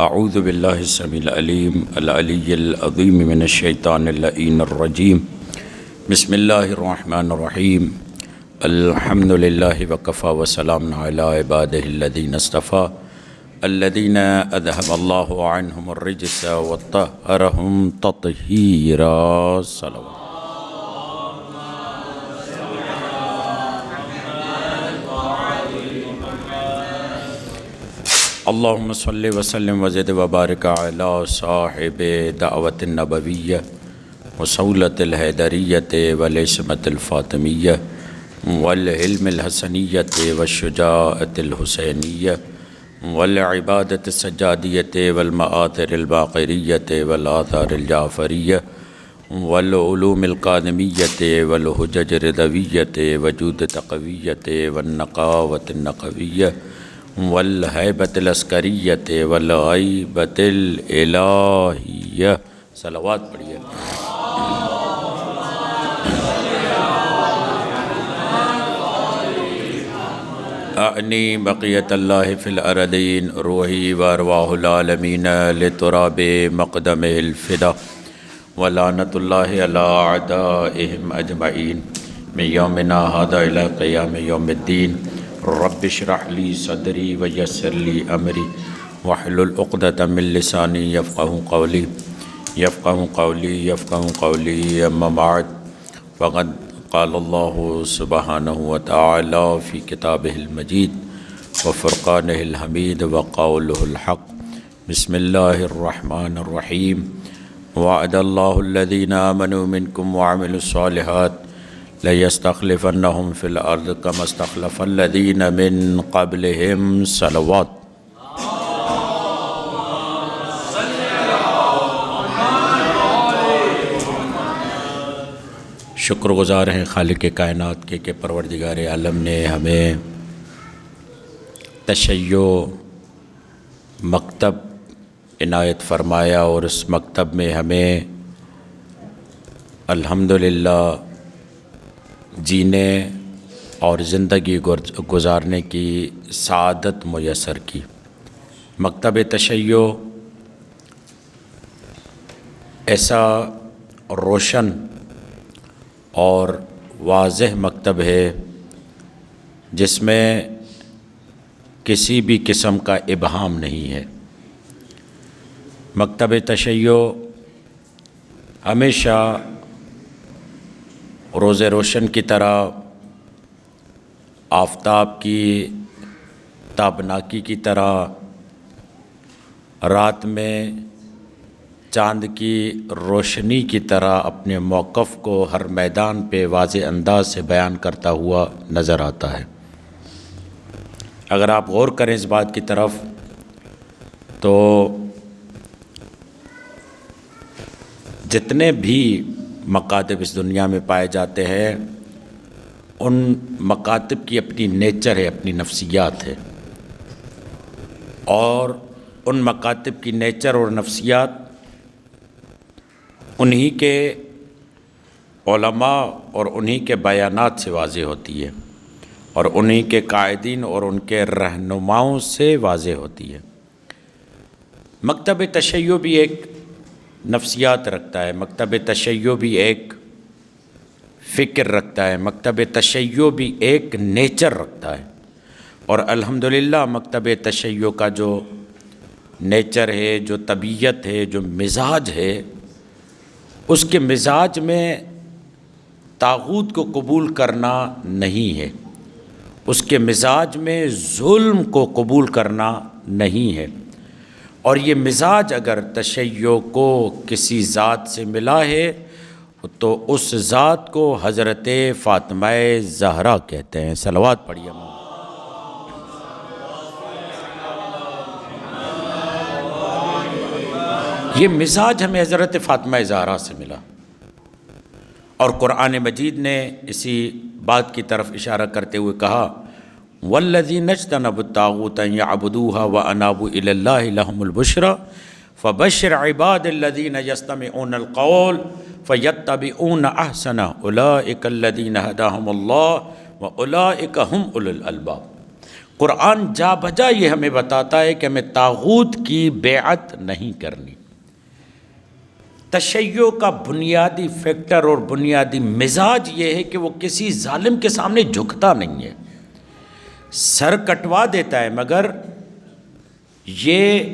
اعوذ باللہ السمیع العلیم العلی العظیم من الشیطان اللعین الرجیم بسم اللہ الرحمن الرحیم الحمد للہ وکفی وسلام علی عبادہ الذین اصطفی الذین اذہب اللہ عنہم الرجس وطہرہم تطہیرا صلوات اللہم صلی وسلم وزد وبارک علی صاحب دعوت النبویہ وصولت الحیدریت والعصمت الفاطمیہ والعلم الحسنیت والشجاعت الحسینیہ والعبادت السجادیت والمآثر الباقریت والآثار الجعفریہ والعلوم القادمیت والحجج الرضویت وجود تقویت والنقاوت النقویہ والہیبت العسکریت والغیبت الالہیہ صلوات پڑھیے۔ اعنی بقیت اللہ فی الارضین روحی وارواح العالمین لتراب مقدمہ الفدا ولعنت اللہ علی اعدائہم اجمعین من یومنا ھذا الی قیام یوم الدین رب اشرح لی صدری ویسر لی امری واحلل عقدۃ من لسانی یفقہوا قولی اما بعد فقد قال اللہ سبحانہ وتعالی فی کتابہ المجید وفرقانہ الحمید وقولہ الحق بسم اللہ الرحمن الرحیم وعد اللہ الذین آمنوا منکم وعملوا الصالحات لَيَسْتَخْلِفَنَّهُمْ فِي الْأَرْضِ كَمَا اسْتَخْلَفَ الَّذِينَ مِن قَبْلِهِمْ صلوات۔ شکر گزار ہیں خالق کائنات کے کہ پروردگار عالم نے ہمیں تشیع مکتب عنایت فرمایا اور اس مکتب میں ہمیں الحمدللہ جینے اور زندگی گزارنے کی سعادت میسر کی۔ مکتب تشیع ایسا روشن اور واضح مکتب ہے جس میں کسی بھی قسم کا ابہام نہیں ہے۔ مکتب تشیع ہمیشہ روز روشن کی طرح آفتاب کی تابناکی کی طرح رات میں چاند کی روشنی کی طرح اپنے موقف کو ہر میدان پہ واضح انداز سے بیان کرتا ہوا نظر آتا ہے۔ اگر آپ غور کریں اس بات کی طرف تو جتنے بھی مکاتب اس دنیا میں پائے جاتے ہیں ان مکاتب کی اپنی نیچر ہے، اپنی نفسیات ہے، اور ان مکاتب کی نیچر اور نفسیات انہی کے علماء اور انہی کے بیانات سے واضح ہوتی ہے اور انہی کے قائدین اور ان کے رہنماؤں سے واضح ہوتی ہے۔ مکتب تشیع بھی ایک نفسیات رکھتا ہے، مکتب تشیع بھی ایک فکر رکھتا ہے، مکتب تشیع بھی ایک نیچر رکھتا ہے، اور الحمدللہ مکتب تشیع کا جو نیچر ہے، جو طبیعت ہے، جو مزاج ہے، اس کے مزاج میں طاغوت کو قبول کرنا نہیں ہے، اس کے مزاج میں ظلم کو قبول کرنا نہیں ہے۔ اور یہ مزاج اگر تشیع کو کسی ذات سے ملا ہے تو اس ذات کو حضرت فاطمہ زہرا کہتے ہیں۔ صلوات پڑھیے۔ یہ مزاج ہمیں حضرت فاطمہ زہرا سے ملا، اور قرآن مجید نے اسی بات کی طرف اشارہ کرتے ہوئے کہا وَالَّذِينَ اجْتَنَبُوا الطَّاغُوتَ أَن يَعْبُدُوهَا وَأَنَابُوا إِلَى اللَّهِ لَهُمُ الْبُشْرَى فَبَشِّرْ عِبَادِ الَّذِينَ يَسْتَمِعُونَ الْقَوْلَ فَيَتَّبِعُونَ أَحْسَنَهُ أُولَٰئِكَ الَّذِينَ هَدَاهُمُ اللَّهُ وَأُولَٰئِكَ هُمْ أُولُو الْأَلْبَابِ۔ قرآن جا بجا یہ ہمیں بتاتا ہے کہ ہمیں طاغوت کی بیعت نہیں کرنی۔ تشیع کا بنیادی فیکٹر اور بنیادی مزاج یہ ہے کہ وہ کسی ظالم کے سامنے جھکتا نہیں ہے، سر کٹوا دیتا ہے مگر یہ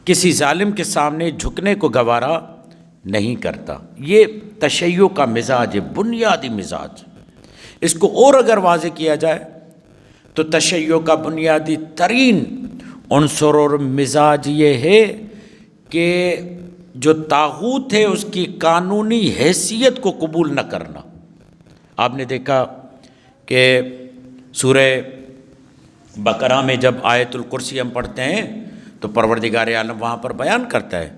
کسی ظالم کے سامنے جھکنے کو گوارا نہیں کرتا۔ یہ تشیع کا مزاج ہے، بنیادی مزاج۔ اس کو اور اگر واضح کیا جائے تو تشیع کا بنیادی ترین عنصر اور مزاج یہ ہے کہ جو طاغوت ہے اس کی قانونی حیثیت کو قبول نہ کرنا۔ آپ نے دیکھا کہ سورہ بقرہ میں جب آیت الکرسی ہم پڑھتے ہیں تو پروردگار عالم وہاں پر بیان کرتا ہے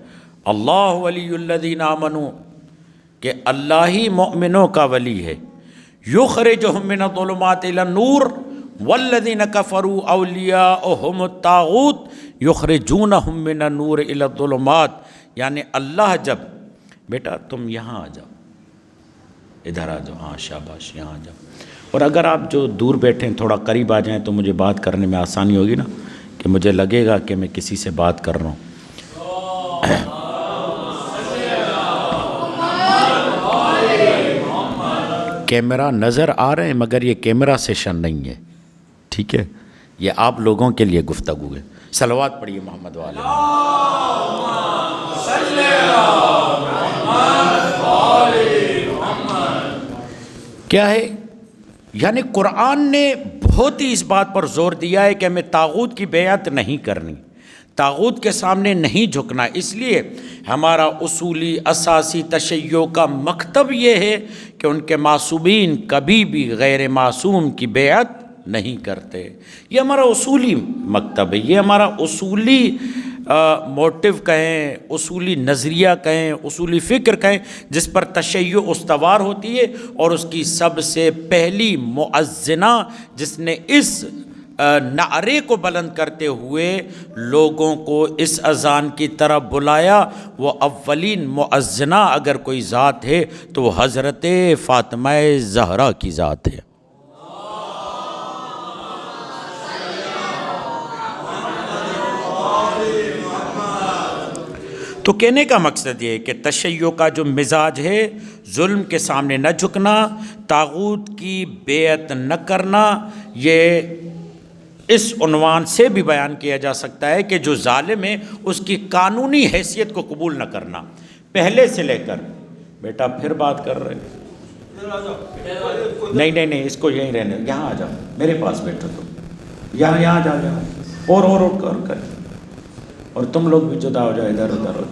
اللہ ولی الذین آمنوا، کہ اللہ ہی مؤمنوں کا ولی ہے، یخرجہم من الظلمات الی النور والذین کفروا اولیاؤہم الطاغوت یخرجونہم من النور الی الظلمات، یعنی اللہ جب، بیٹا تم یہاں آ جاؤ، ادھر آ جاؤ، ہاں شاباش، یہاں آ جاؤ، اور اگر آپ جو دور بیٹھے ہیں تھوڑا قریب آ جائیں تو مجھے بات کرنے میں آسانی ہوگی نا، کہ مجھے لگے گا کہ میں کسی سے بات کر رہا ہوں۔ کیمرہ نظر آ رہے ہیں مگر یہ کیمرہ سیشن نہیں ہے، ٹھیک ہے، یہ آپ لوگوں کے لیے گفتگو ہے۔ صلوات پڑھیے محمد والے۔ کیا ہے؟ یعنی قرآن نے بہت ہی اس بات پر زور دیا ہے کہ ہمیں طاغوت کی بیعت نہیں کرنی، طاغوت کے سامنے نہیں جھکنا۔ اس لیے ہمارا اصولی اساسی تشیع کا مکتب یہ ہے کہ ان کے معصومین کبھی بھی غیر معصوم کی بیعت نہیں کرتے۔ یہ ہمارا اصولی مکتب ہے، یہ ہمارا اصولی موٹیو کہیں، اصولی نظریہ کہیں، اصولی فکر کہیں، جس پر تشیع استوار ہوتی ہے، اور اس کی سب سے پہلی مؤذنہ جس نے اس نعرے کو بلند کرتے ہوئے لوگوں کو اس اذان کی طرف بلایا، وہ اولین مؤذنہ اگر کوئی ذات ہے تو وہ حضرت فاطمہ زہرا کی ذات ہے۔ تو کہنے کا مقصد یہ ہے کہ تشیع کا جو مزاج ہے، ظلم کے سامنے نہ جھکنا، طاغوت کی بیعت نہ کرنا، یہ اس عنوان سے بھی بیان کیا جا سکتا ہے کہ جو ظالم ہے اس کی قانونی حیثیت کو قبول نہ کرنا، پہلے سے لے کر۔ بیٹا پھر بات کر رہے نہیں، اس کو یہیں رہنے، یہاں آ جاؤ، میرے پاس بیٹھو، تم یہاں جاؤ، اور کر، اور تم لوگ بھی جدا ہو جاؤ، ادھر ادھر ہو،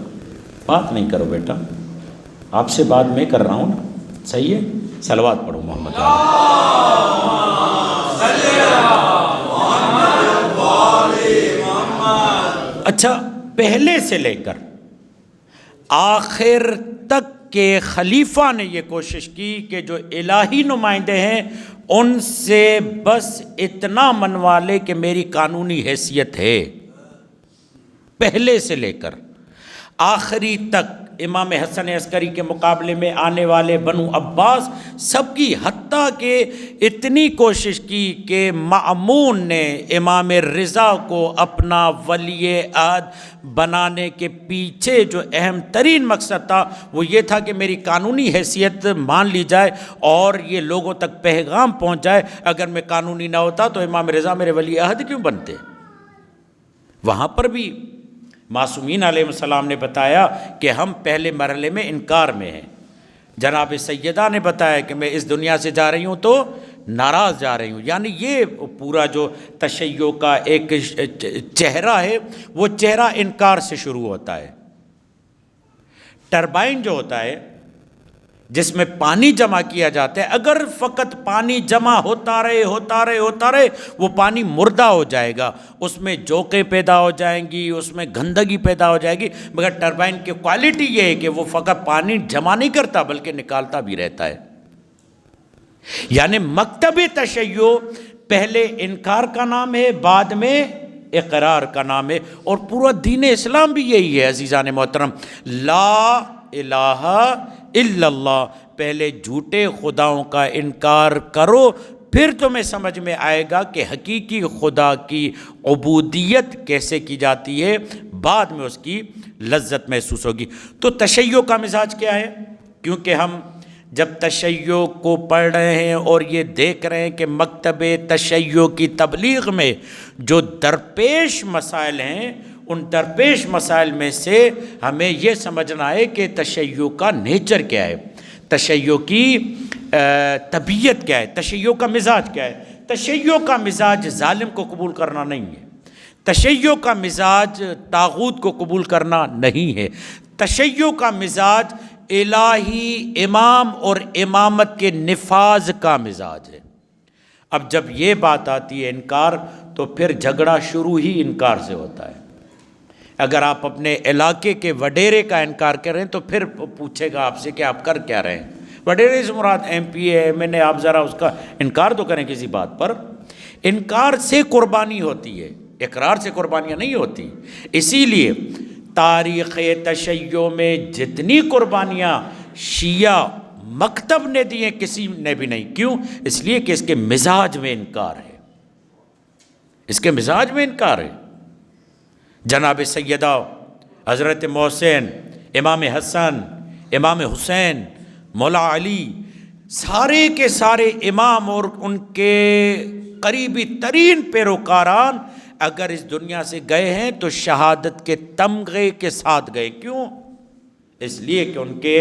بات نہیں کرو بیٹا، آپ سے بات میں کر رہا ہوں نا، صحیح ہے؟ صلوات پڑھو محمد اچھا، پہلے سے لے کر آخر تک کے خلیفہ نے یہ کوشش کی کہ جو الہی نمائندے ہیں ان سے بس اتنا منوا لے کہ میری قانونی حیثیت ہے، پہلے سے لے کر آخری تک۔ امام حسن عسکری کے مقابلے میں آنے والے بنو عباس سب کی، حتیٰ کہ اتنی کوشش کی کہ مأمون نے امام رضا کو اپنا ولی عہد بنانے کے پیچھے جو اہم ترین مقصد تھا وہ یہ تھا کہ میری قانونی حیثیت مان لی جائے اور یہ لوگوں تک پیغام پہنچ جائے، اگر میں قانونی نہ ہوتا تو امام رضا میرے ولی عہد کیوں بنتے؟ وہاں پر بھی معصومین علیہ السلام نے بتایا کہ ہم پہلے مرحلے میں انکار میں ہیں۔ جناب سیدہ نے بتایا کہ میں اس دنیا سے جا رہی ہوں تو ناراض جا رہی ہوں، یعنی یہ پورا جو تشیع کا ایک چہرہ ہے وہ چہرہ انکار سے شروع ہوتا ہے۔ ٹربائن جو ہوتا ہے جس میں پانی جمع کیا جاتا ہے، اگر فقط پانی جمع ہوتا رہے وہ پانی مردہ ہو جائے گا، اس میں جوقیں پیدا ہو جائیں گی، اس میں گندگی پیدا ہو جائے گی، مگر ٹربائن کی کوالٹی یہ ہے کہ وہ فقط پانی جمع نہیں کرتا بلکہ نکالتا بھی رہتا ہے۔ یعنی مکتب تشیع پہلے انکار کا نام ہے، بعد میں اقرار کا نام ہے، اور پورا دین اسلام بھی یہی ہے عزیزان محترم۔ لا الہ الا اللہ، پہلے جھوٹے خداؤں کا انکار کرو پھر تمہیں سمجھ میں آئے گا کہ حقیقی خدا کی عبودیت کیسے کی جاتی ہے، بعد میں اس کی لذت محسوس ہوگی۔ تو تشیع کا مزاج کیا ہے؟ کیونکہ ہم جب تشیع کو پڑھ رہے ہیں اور یہ دیکھ رہے ہیں کہ مکتب تشیع کی تبلیغ میں جو درپیش مسائل ہیں، ان درپیش مسائل میں سے ہمیں یہ سمجھنا ہے کہ تشیع کا نیچر کیا ہے، تشیع کی طبیعت کیا ہے، تشیع کا مزاج کیا ہے۔ تشیع کا مزاج ظالم کو قبول کرنا نہیں ہے، تشیع کا مزاج طاغوت کو قبول کرنا نہیں ہے، تشیع کا مزاج الہی امام اور امامت کے نفاذ کا مزاج ہے۔ اب جب یہ بات آتی ہے انکار، تو پھر جھگڑا شروع ہی انکار سے ہوتا ہے۔ اگر آپ اپنے علاقے کے وڈیرے کا انکار کر رہے ہیں تو پھر پوچھے گا آپ سے کہ آپ کر کیا رہے ہیں۔ وڈیرے سے مراد ایم پی ہے، ایم این اے، آپ ذرا اس کا انکار تو کریں کسی بات پر۔ انکار سے قربانی ہوتی ہے، اقرار سے قربانیاں نہیں ہوتی۔ اسی لیے تاریخ تشیع میں جتنی قربانیاں شیعہ مکتب نے دی ہیں کسی نے بھی نہیں۔ کیوں؟ اس لیے کہ اس کے مزاج میں انکار ہے، اس کے مزاج میں انکار ہے۔ جناب سیدہ حضرت محسن، امام حسن، امام حسین، مولا علی، سارے کے سارے امام اور ان کے قریبی ترین پیروکاران اگر اس دنیا سے گئے ہیں تو شہادت کے تمغے کے ساتھ گئے۔ کیوں؟ اس لیے کہ ان کے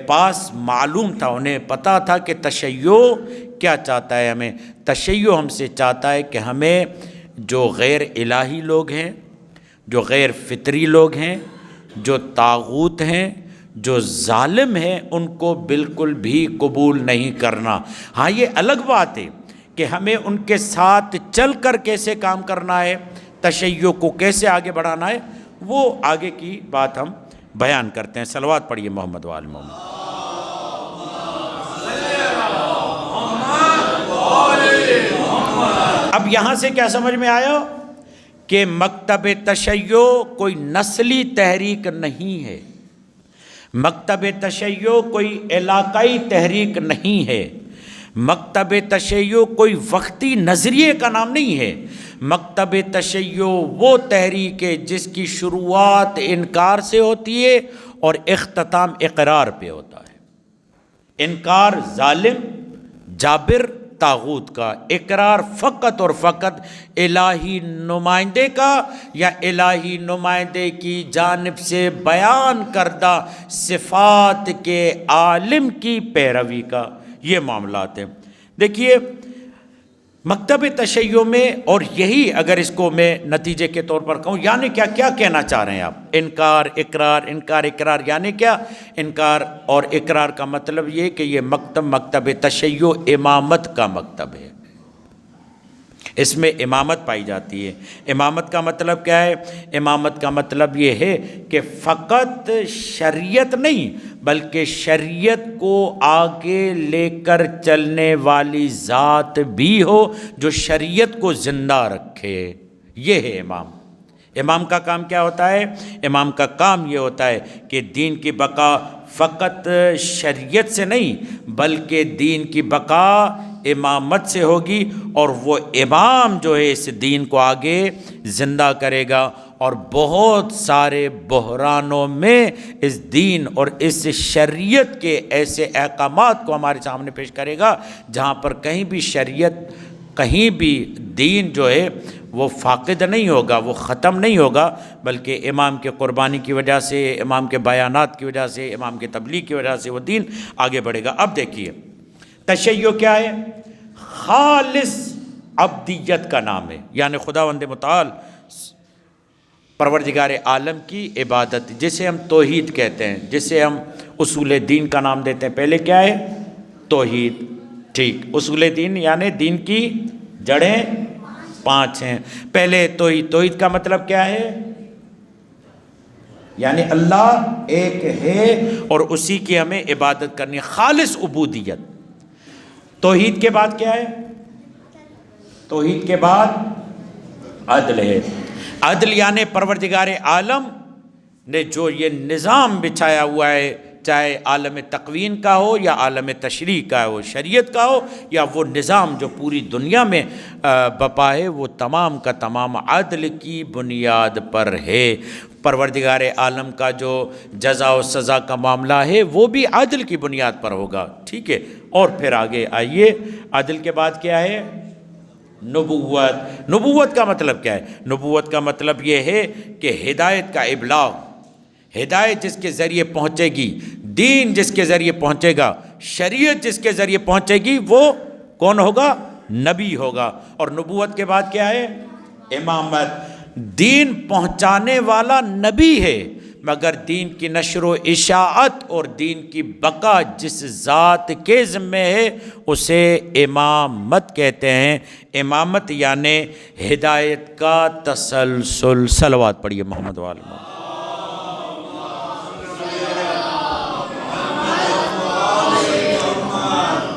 پاس معلوم تھا، انہیں پتا تھا کہ تشیع کیا چاہتا ہے ہمیں۔ تشیع ہم سے چاہتا ہے کہ ہمیں جو غیر الہی لوگ ہیں، جو غیر فطری لوگ ہیں، جو طاغوت ہیں، جو ظالم ہیں، ان کو بالکل بھی قبول نہیں کرنا۔ ہاں یہ الگ بات ہے کہ ہمیں ان کے ساتھ چل کر کیسے کام کرنا ہے، تشیع کو کیسے آگے بڑھانا ہے، وہ آگے کی بات ہم بیان کرتے ہیں۔ صلوات پڑھیے محمد وآل محمد۔ اب یہاں سے کیا سمجھ میں آیا کہ مکتب تشیع کوئی نسلی تحریک نہیں ہے، مکتب تشیع کوئی علاقائی تحریک نہیں ہے، مکتب تشیع کوئی وقتی نظریے کا نام نہیں ہے۔ مکتب تشیع وہ تحریک ہے جس کی شروعات انکار سے ہوتی ہے اور اختتام اقرار پہ ہوتا ہے۔ انکار ظالم، جابر، طاغوت کا، اقرار فقط اور فقط الہی نمائندے کا یا الہی نمائندے کی جانب سے بیان کردہ صفات کے عالم کی پیروی کا، یہ معاملات ہیں۔ دیکھیے مکتب تشیع میں، اور یہی اگر اس کو میں نتیجے کے طور پر کہوں، یعنی کیا کہنا چاہ رہے ہیں آپ؟ انکار اقرار، انکار اقرار یعنی کیا؟ انکار اور اقرار کا مطلب یہ کہ یہ مکتب تشیع امامت کا مکتب ہے، اس میں امامت پائی جاتی ہے۔ امامت کا مطلب کیا ہے؟ امامت کا مطلب یہ ہے کہ فقط شریعت نہیں بلکہ شریعت کو آگے لے کر چلنے والی ذات بھی ہو جو شریعت کو زندہ رکھے، یہ ہے امام۔ امام کا کام کیا ہوتا ہے؟ امام کا کام یہ ہوتا ہے کہ دین کی بقا فقط شریعت سے نہیں بلکہ دین کی بقا امامت سے ہوگی، اور وہ امام جو ہے اس دین کو آگے زندہ کرے گا اور بہت سارے بحرانوں میں اس دین اور اس شریعت کے ایسے احکامات کو ہمارے سامنے پیش کرے گا جہاں پر کہیں بھی شریعت، کہیں بھی دین جو ہے وہ فاقد نہیں ہوگا، وہ ختم نہیں ہوگا، بلکہ امام کے قربانی کی وجہ سے، امام کے بیانات کی وجہ سے، امام کے تبلیغ کی وجہ سے وہ دین آگے بڑھے گا۔ اب دیکھیے تشیع کیا ہے؟ خالص عبدیت کا نام ہے، یعنی خداوند متعال پروردگار عالم کی عبادت، جسے ہم توحید کہتے ہیں، جسے ہم اصول دین کا نام دیتے ہیں۔ پہلے کیا ہے؟ توحید، ٹھیک۔ اصول دین یعنی دین کی جڑیں 5 ہیں۔ پہلے توحید، توحید کا مطلب کیا ہے؟ یعنی اللہ ایک ہے اور اسی کی ہمیں عبادت کرنی ہے، خالص عبودیت۔ توحید کے بعد کیا ہے؟ توحید کے بعد عدل ہے۔ عدل یعنی پروردگار عالم نے جو یہ نظام بچھایا ہوا ہے چاہے عالم تقوین کا ہو یا عالم تشریح کا ہو، شریعت کا ہو یا وہ نظام جو پوری دنیا میں بپا ہے، وہ تمام کا تمام عدل کی بنیاد پر ہے۔ پروردگار عالم کا جو جزا و سزا کا معاملہ ہے وہ بھی عدل کی بنیاد پر ہوگا، ٹھیک ہے۔ اور پھر آگے آئیے، عدل کے بعد کیا ہے؟ نبوت۔ نبوت کا مطلب کیا ہے؟ نبوت کا مطلب یہ ہے کہ ہدایت کا ابلاغ، ہدایت جس کے ذریعے پہنچے گی، دین جس کے ذریعے پہنچے گا، شریعت جس کے ذریعے پہنچے گی، وہ کون ہوگا؟ نبی ہوگا۔ اور نبوت کے بعد کیا ہے؟ امامت۔ دین پہنچانے والا نبی ہے، مگر دین کی نشر و اشاعت اور دین کی بقا جس ذات کے ذمہ ہے اسے امامت کہتے ہیں۔ امامت یعنی ہدایت کا تسلسل۔ صلوات پڑھیے محمد وآل محمد۔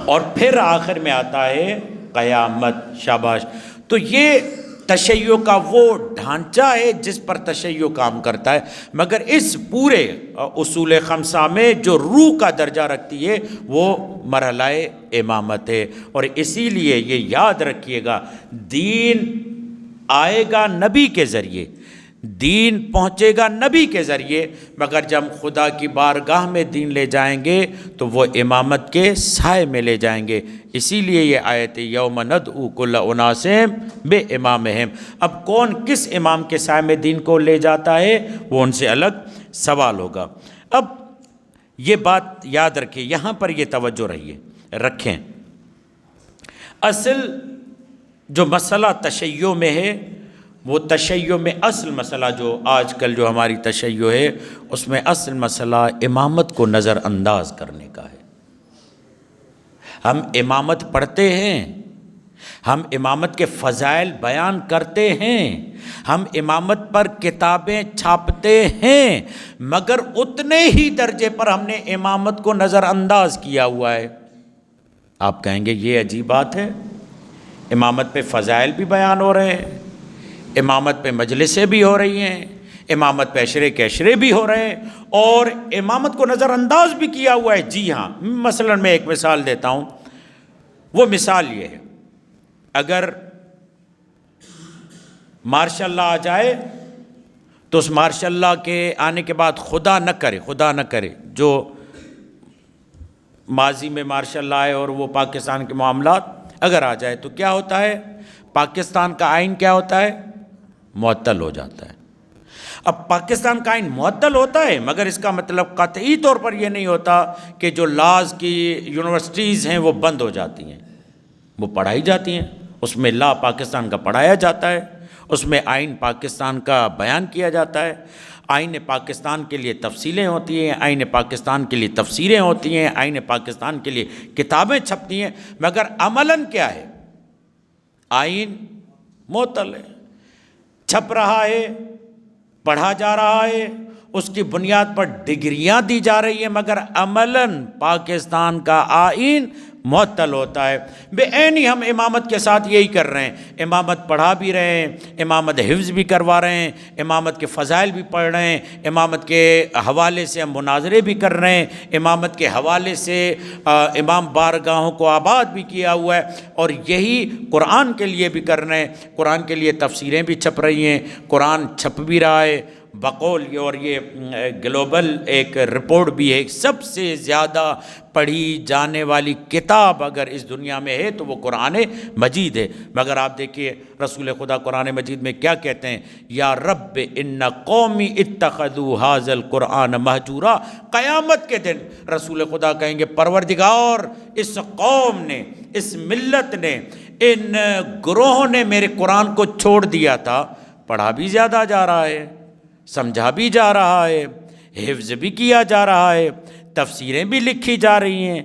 اور پھر آخر میں آتا ہے قیامت۔ شاباش۔ تو یہ تشیع کا وہ ڈھانچہ ہے جس پر تشیع کام کرتا ہے، مگر اس پورے اصول خمسہ میں جو روح کا درجہ رکھتی ہے وہ مرحلہ امامت ہے۔ اور اسی لیے یہ یاد رکھیے گا، دین آئے گا نبی کے ذریعے، دین پہنچے گا نبی کے ذریعے، مگر جب خدا کی بارگاہ میں دین لے جائیں گے تو وہ امامت کے سائے میں لے جائیں گے۔ اسی لیے یہ آیت یوم ندعو کل اناس بامامہم۔ اب کون کس امام کے سائے میں دین کو لے جاتا ہے وہ ان سے الگ سوال ہوگا۔ اب یہ بات یاد رکھیں، یہاں پر یہ توجہ رکھیں، اصل جو مسئلہ تشیع میں ہے، وہ تشیع میں اصل مسئلہ جو آج کل جو ہماری تشیع ہے اس میں اصل مسئلہ امامت کو نظر انداز کرنے کا ہے۔ ہم امامت پڑھتے ہیں، ہم امامت کے فضائل بیان کرتے ہیں، ہم امامت پر کتابیں چھاپتے ہیں، مگر اتنے ہی درجے پر ہم نے امامت کو نظر انداز کیا ہوا ہے۔ آپ کہیں گے یہ عجیب بات ہے، امامت پہ فضائل بھی بیان ہو رہے ہیں، امامت پہ مجلسیں بھی ہو رہی ہیں، امامت پہ عشرے کے عشرے بھی ہو رہے ہیں، اور امامت کو نظر انداز بھی کیا ہوا ہے۔ جی ہاں، مثلا میں ایک مثال دیتا ہوں۔ وہ مثال یہ ہے، اگر ماشاء اللہ آ جائے تو اس ماشاء اللہ کے آنے کے بعد خدا نہ کرے جو ماضی میں ماشاء اللہ آئے اور وہ پاکستان کے معاملات اگر آ جائے تو کیا ہوتا ہے؟ پاکستان کا آئین کیا ہوتا ہے؟ معطل ہو جاتا ہے۔ اب پاکستان کا آئین معطل ہوتا ہے، مگر اس کا مطلب قطعی طور پر یہ نہیں ہوتا کہ جو لاز کی یونیورسٹیز ہیں وہ بند ہو جاتی ہیں، وہ پڑھائی جاتی ہیں، اس میں لا پاکستان کا پڑھایا جاتا ہے، اس میں آئین پاکستان کا بیان کیا جاتا ہے، آئین پاکستان کے لیے تفصیلیں ہوتی ہیں، آئین پاکستان کے لیے تفسیریں ہوتی ہیں، آئین پاکستان کے لیے کتابیں چھپتی ہیں، مگر عملاً کیا ہے؟ آئین معطل ہے، چھپ رہا ہے، پڑھا جا رہا ہے، اس کی بنیاد پر ڈگریاں دی جا رہی ہیں، مگر عملاً پاکستان کا آئین معطل ہوتا ہے۔ بے عینی ہم امامت کے ساتھ یہی کر رہے ہیں، امامت پڑھا بھی رہے ہیں، امامت حفظ بھی کروا رہے ہیں، امامت کے فضائل بھی پڑھ رہے ہیں، امامت کے حوالے سے ہم مناظرے بھی کر رہے ہیں، امامت کے حوالے سے امام بارگاہوں کو آباد بھی کیا ہوا ہے، اور یہی قرآن کے لیے بھی کر رہے ہیں۔ قرآن کے لیے تفسیریں بھی چھپ رہی ہیں، قرآن چھپ بھی رہا ہے بقول، اور یہ گلوبل ایک رپورٹ بھی ہے، سب سے زیادہ پڑھی جانے والی کتاب اگر اس دنیا میں ہے تو وہ قرآن مجید ہے۔ مگر آپ دیکھیے رسول خدا قرآن مجید میں کیا کہتے ہیں؟ یا رب ان قومی اتخذوا ھذا القرآن مہجورا۔ قیامت کے دن رسول خدا کہیں گے پروردگار، اس قوم نے، اس ملت نے، ان گروہوں نے میرے قرآن کو چھوڑ دیا تھا۔ پڑھا بھی زیادہ جا رہا ہے، سمجھا بھی جا رہا ہے، حفظ بھی کیا جا رہا ہے، تفسیریں بھی لکھی جا رہی ہیں،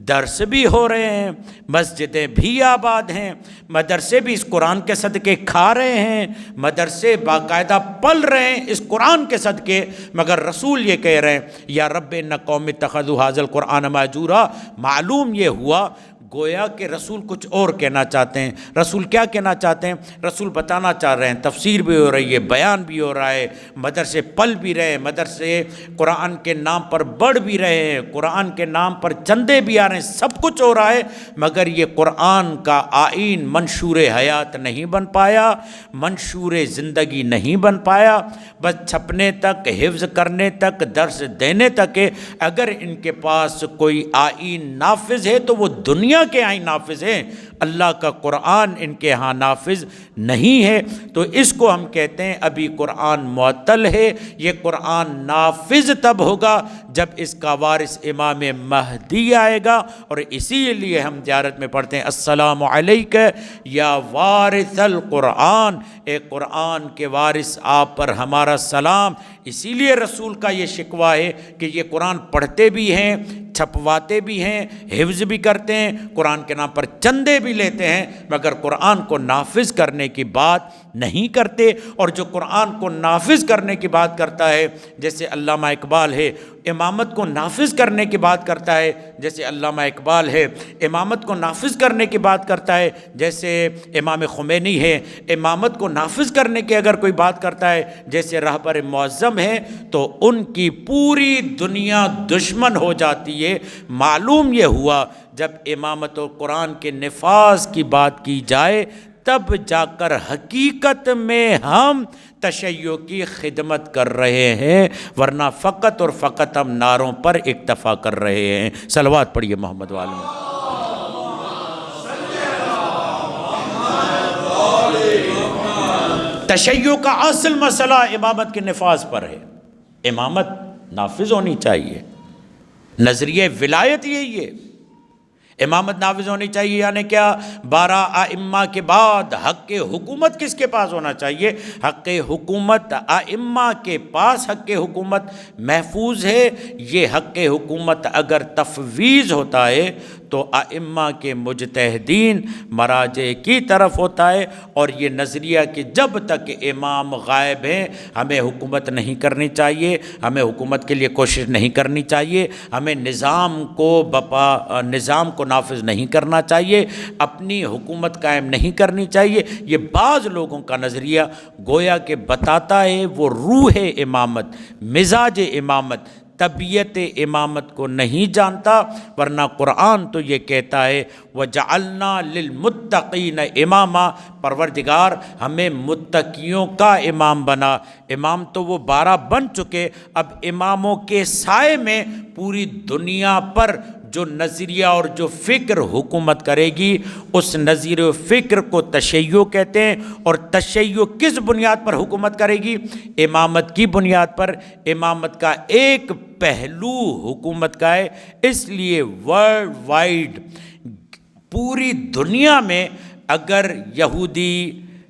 درس بھی ہو رہے ہیں، مسجدیں بھی آباد ہیں، مدرسے بھی اس قرآن کے صدقے کھا رہے ہیں، مدرسے باقاعدہ پل رہے ہیں اس قرآن کے صدقے، مگر رسول یہ کہہ رہے ہیں یا رب ان قوم اتخذوا ھذا القرآن مہجورا۔ معلوم یہ ہوا گویا کہ رسول کچھ اور کہنا چاہتے ہیں۔ رسول کیا کہنا چاہتے ہیں؟ رسول بتانا چاہ رہے ہیں، تفسیر بھی ہو رہی ہے، بیان بھی ہو رہا ہے، مدرسے پل بھی رہے ہیں، مدرسے قرآن کے نام پر بڑھ بھی رہے ہیں، قرآن کے نام پر چندے بھی آ رہے ہیں، سب کچھ ہو رہا ہے، مگر یہ قرآن کا آئین منشور حیات نہیں بن پایا، منشور زندگی نہیں بن پایا، بس چھپنے تک، حفظ کرنے تک، درس دینے تک ہے۔ اگر ان کے پاس کوئی آئین نافذ ہے تو وہ دنیا کے آئین نافذ ہیں، اللہ کا قرآن ان کے ہاں نافذ نہیں ہے۔ تو اس کو ہم کہتے ہیں ابھی قرآن معطل ہے، یہ قرآن نافذ تب ہوگا جب اس کا وارث امام مہدی آئے گا، اور اسی لیے ہم زیارت میں پڑھتے ہیں السلام علیک یا وارث القرآن، اے قرآن کے وارث آپ پر ہمارا سلام۔ اسی لیے رسول کا یہ شکوہ ہے کہ یہ قرآن پڑھتے بھی ہیں، چھپواتے بھی ہیں، حفظ بھی کرتے ہیں، قرآن کے نام پر چندے بھی لیتے ہیں، مگر قرآن کو نافذ کرنے کی بات نہیں کرتے۔ اور جو قرآن کو نافذ کرنے کی بات کرتا ہے، جیسے علامہ اقبال ہے، امامت کو نافذ کرنے کی بات کرتا ہے، جیسے علامہ اقبال ہے، امامت کو نافذ کرنے کی بات کرتا ہے، جیسے امام خمینی ہے، امامت کو نافذ کرنے کی اگر کوئی بات کرتا ہے جیسے رہبر معظم ہے، تو ان کی پوری دنیا دشمن ہو جاتی ہے۔ معلوم یہ ہوا جب امامت و قرآن کے نفاذ کی بات کی جائے تب جا کر حقیقت میں ہم تشیع کی خدمت کر رہے ہیں، ورنہ فقط اور فقط ہم نعروں پر اکتفا کر رہے ہیں۔ صلوات پڑھیے محمد والے میں۔ تشیع کا اصل مسئلہ امامت کے نفاذ پر ہے، امامت نافذ ہونی چاہیے، نظریہ ولایت یہی ہے، امامت نافذ ہونی چاہیے۔ یعنی کیا؟ 12 ائمہ کے بعد حق حکومت کس کے پاس ہونا چاہیے؟ حق حکومت ائمہ کے پاس حق حکومت محفوظ ہے۔ یہ حق حکومت اگر تفویض ہوتا ہے تو ائمہ کے مجتہدین مراجع کی طرف ہوتا ہے، اور یہ نظریہ کہ جب تک امام غائب ہیں ہمیں حکومت نہیں کرنی چاہیے، ہمیں حکومت کے لیے کوشش نہیں کرنی چاہیے، ہمیں نظام کو نافذ نہیں کرنا چاہیے، اپنی حکومت قائم نہیں کرنی چاہیے، یہ بعض لوگوں کا نظریہ گویا کہ بتاتا ہے وہ روح امامت، مزاج امامت، طبیعت امامت کو نہیں جانتا، ورنہ قرآن تو یہ کہتا ہے وَجَعَلْنَا لِلْمُتَّقِينَ إِمَامًا، پروردگار ہمیں متقیوں کا امام بنا۔ امام تو وہ 12 بن چکے، اب اماموں کے سائے میں پوری دنیا پر جو نظریہ اور جو فکر حکومت کرے گی اس نظریہ و فکر کو تشیع کہتے ہیں۔ اور تشیع کس بنیاد پر حکومت کرے گی؟ امامت کی بنیاد پر۔ امامت کا ایک پہلو حکومت کا ہے، اس لیے ورلڈ وائڈ پوری دنیا میں اگر یہودی،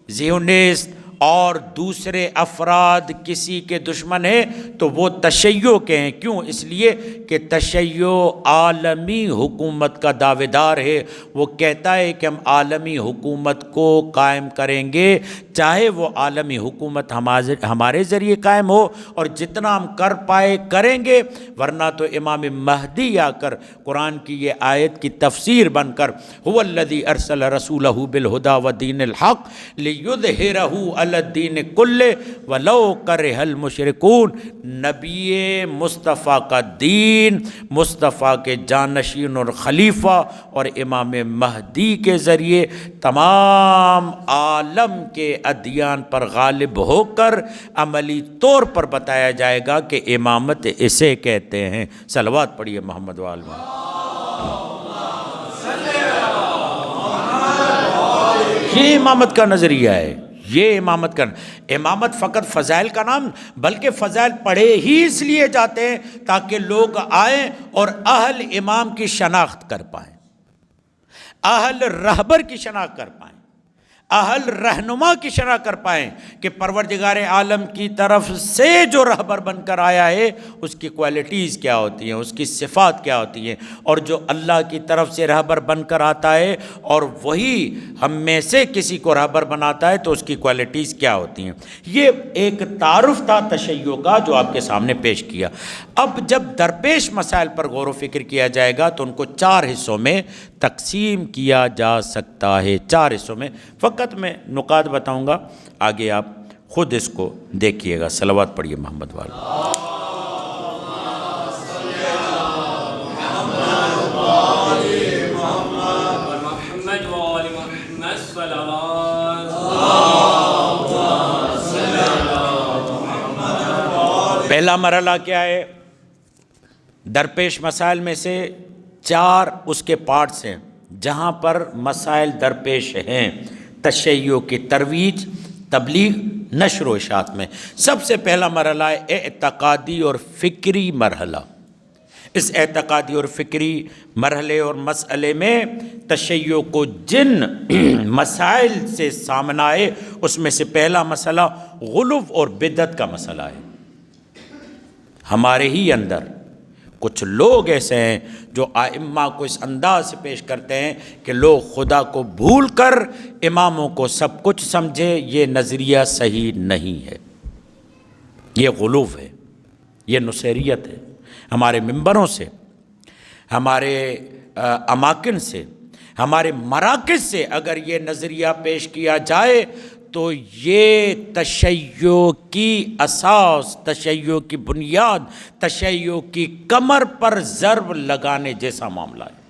زیونسٹ اور دوسرے افراد کسی کے دشمن ہیں تو وہ تشیع کے ہیں۔ کیوں؟ اس لیے کہ تشیع عالمی حکومت کا دعوے دار ہے، وہ کہتا ہے کہ ہم عالمی حکومت کو قائم کریں گے، چاہے وہ عالمی حکومت ہمارے ذریعے قائم ہو، اور جتنا ہم کر پائے کریں گے، ورنہ تو امام مہدی آ کر قرآن کی یہ آیت کی تفسیر بن کر هو الذی ارسل رسولہ بالہدی ودین الحق لیظہرہ علی الدین کلہ ولو کرہ المشرکون، نبی مصطفیٰ کا دین، مصطفیٰ کے جانشین اور خلیفہ اور امام مہدی کے ذریعے تمام عالم کے ادیان پر غالب ہو کر عملی طور پر بتایا جائے گا کہ امامت اسے کہتے ہیں۔ صلوات پڑھیے محمد والے۔ یہ امامت کا نظریہ ہے، یہ امامت فقط فضائل کا نام، بلکہ فضائل پڑھے ہی اس لیے جاتے ہیں تاکہ لوگ آئیں اور اہل امام کی شناخت کر پائیں، اہل رہبر کی شناخت کر پائیں، اہل رہنما کی شرح کر پائیں کہ پروردگار عالم کی طرف سے جو رہبر بن کر آیا ہے اس کی کوالٹیز کیا ہوتی ہیں، اس کی صفات کیا ہوتی ہیں، اور جو اللہ کی طرف سے رہبر بن کر آتا ہے اور وہی ہم میں سے کسی کو رہبر بناتا ہے تو اس کی کوالٹیز کیا ہوتی ہیں۔ یہ ایک تعارف تھا تشیع کا جو آپ کے سامنے پیش کیا۔ اب جب درپیش مسائل پر غور و فکر کیا جائے گا تو ان کو 4 حصوں میں تقسیم کیا جا سکتا ہے، 4 حصوں میں۔ فقط میں نکات بتاؤں گا، آگے آپ خود اس کو دیکھیے گا۔ صلوات پڑھیے محمد والا۔ پہلا مرحلہ کیا ہے؟ درپیش مسائل میں سے 4 اس کے پارٹس ہیں جہاں پر مسائل درپیش ہیں تشیع کی ترویج، تبلیغ، نشر و اشاعت میں۔ سب سے پہلا مرحلہ ہے اعتقادی اور فکری مرحلہ۔ اس اعتقادی اور فکری مرحلے اور مسئلے میں تشیع کو جن مسائل سے سامنا ہے اس میں سے پہلا مسئلہ غلو اور بدعت کا مسئلہ ہے۔ ہمارے ہی اندر کچھ لوگ ایسے ہیں جو ائمہ کو اس انداز سے پیش کرتے ہیں کہ لوگ خدا کو بھول کر اماموں کو سب کچھ سمجھے، یہ نظریہ صحیح نہیں ہے، یہ غلو ہے، یہ نصیریت ہے۔ ہمارے ممبروں سے، ہمارے اماکن سے، ہمارے مراکز سے اگر یہ نظریہ پیش کیا جائے تو یہ تشیع کی اساس، تشیع کی بنیاد، تشیع کی کمر پر ضرب لگانے جیسا معاملہ ہے۔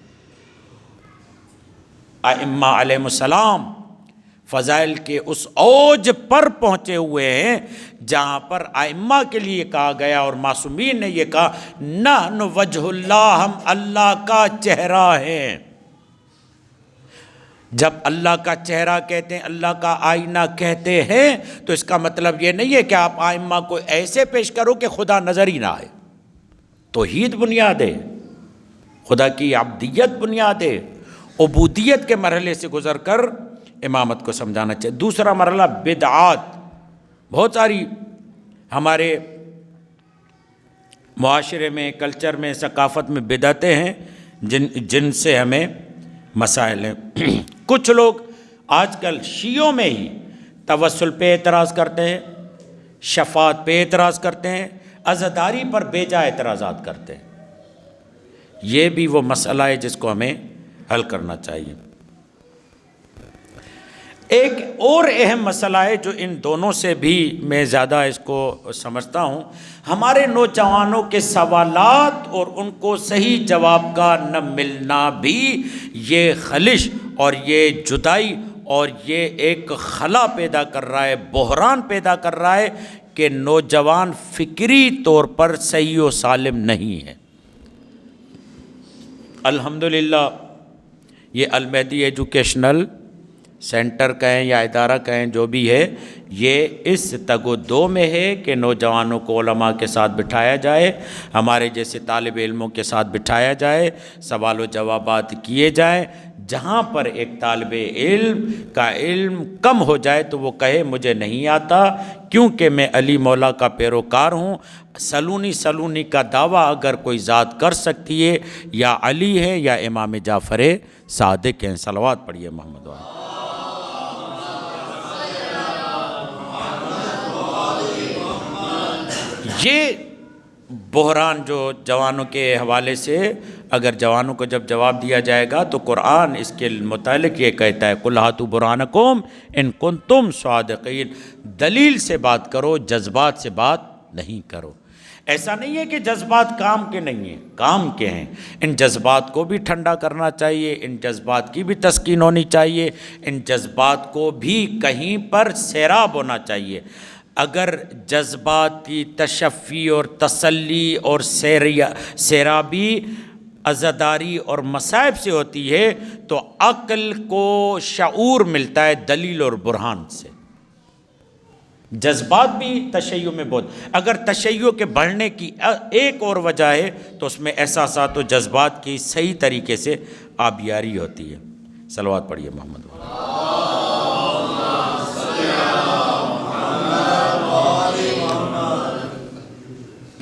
ائمہ علیہ السلام فضائل کے اس اوج پر پہنچے ہوئے ہیں جہاں پر ائمہ کے لیے کہا گیا اور معصومین نے یہ کہا نحن وجہ اللہ، ہم اللہ کا چہرہ ہیں۔ جب اللہ کا چہرہ کہتے ہیں، اللہ کا آئینہ کہتے ہیں تو اس کا مطلب یہ نہیں ہے کہ آپ ائمہ کو ایسے پیش کرو کہ خدا نظر ہی نہ آئے۔ توحید بنیاد ہے، خدا کی عبدیت بنیاد ہے، عبودیت کے مرحلے سے گزر کر امامت کو سمجھانا چاہیے۔ دوسرا مرحلہ بدعات۔ بہت ساری ہمارے معاشرے میں، کلچر میں، ثقافت میں بدعتیں ہیں جن سے ہمیں مسائل ہیں۔ کچھ لوگ آج کل شیعوں میں ہی توسل پہ اعتراض کرتے ہیں، شفاعت پہ اعتراض کرتے ہیں، عزاداری پر بے جا اعتراضات کرتے ہیں۔ یہ بھی وہ مسئلہ ہے جس کو ہمیں حل کرنا چاہیے۔ ایک اور اہم مسئلہ ہے جو ان دونوں سے بھی میں زیادہ اس کو سمجھتا ہوں، ہمارے نوجوانوں کے سوالات اور ان کو صحیح جواب کا نہ ملنا بھی یہ خلش اور یہ جدائی اور یہ ایک خلا پیدا کر رہا ہے، بحران پیدا کر رہا ہے کہ نوجوان فکری طور پر صحیح و سالم نہیں ہے۔ الحمدللہ یہ المہدی ایجوکیشنل سینٹر کہیں یا ادارہ کہیں جو بھی ہے، یہ اس تگ و دو میں ہے کہ نوجوانوں کو علماء کے ساتھ بٹھایا جائے، ہمارے جیسے طالب علموں کے ساتھ بٹھایا جائے، سوال و جوابات کیے جائیں۔ جہاں پر ایک طالب علم کا علم کم ہو جائے تو وہ کہے مجھے نہیں آتا کیونکہ میں علی مولا کا پیروکار ہوں۔ سلونی کا دعویٰ اگر کوئی ذات کر سکتی ہے یا علی ہے یا امام جعفر صادق ہیں۔ صلوات پڑھیے محمد والا۔ یہ بحران جو جوانوں کے حوالے سے اگر جوانوں کو جب جواب دیا جائے گا تو قرآن اس کے متعلق یہ کہتا ہے قُلْ هَاتُوا بُرْهَانَكُمْ إِن كُنتُمْ صَادِقِينَ، دلیل سے بات کرو، جذبات سے بات نہیں کرو۔ ایسا نہیں ہے کہ جذبات کام کے نہیں ہیں، کام کے ہیں۔ ان جذبات کو بھی ٹھنڈا کرنا چاہیے، ان جذبات کی بھی تسکین ہونی چاہیے، ان جذبات کو بھی کہیں پر سیراب ہونا چاہیے۔ اگر جذبات کی تشفی اور تسلی اور سیرابی عزاداری اور مصائب سے ہوتی ہے تو عقل کو شعور ملتا ہے دلیل اور برہان سے۔ جذبات بھی تشیع میں بہت، اگر تشیع کے بڑھنے کی ایک اور وجہ ہے تو اس میں احساسات و جذبات کی صحیح طریقے سے آبیاری ہوتی ہے۔ صلوات پڑھیے محمد۔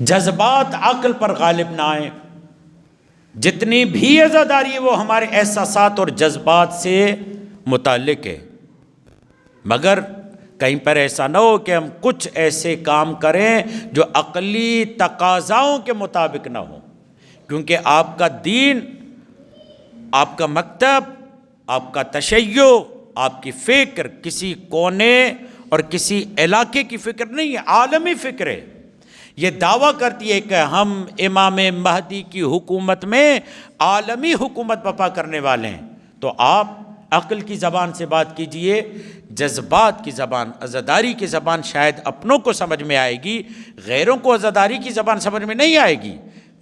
جذبات عقل پر غالب نہ آئیں. جتنی بھی عزاداری ہے وہ ہمارے احساسات اور جذبات سے متعلق ہے، مگر کہیں پر ایسا نہ ہو کہ ہم کچھ ایسے کام کریں جو عقلی تقاضاؤں کے مطابق نہ ہوں، کیونکہ آپ کا دین، آپ کا مکتب، آپ کا تشیع، آپ کی فکر کسی کونے اور کسی علاقے کی فکر نہیں ہے، عالمی فکر ہے. یہ دعویٰ کرتی ہے کہ ہم امام مہدی کی حکومت میں عالمی حکومت برپا کرنے والے ہیں. تو آپ عقل کی زبان سے بات کیجئے، جذبات کی زبان، عزاداری کی زبان شاید اپنوں کو سمجھ میں آئے گی، غیروں کو عزاداری کی زبان سمجھ میں نہیں آئے گی.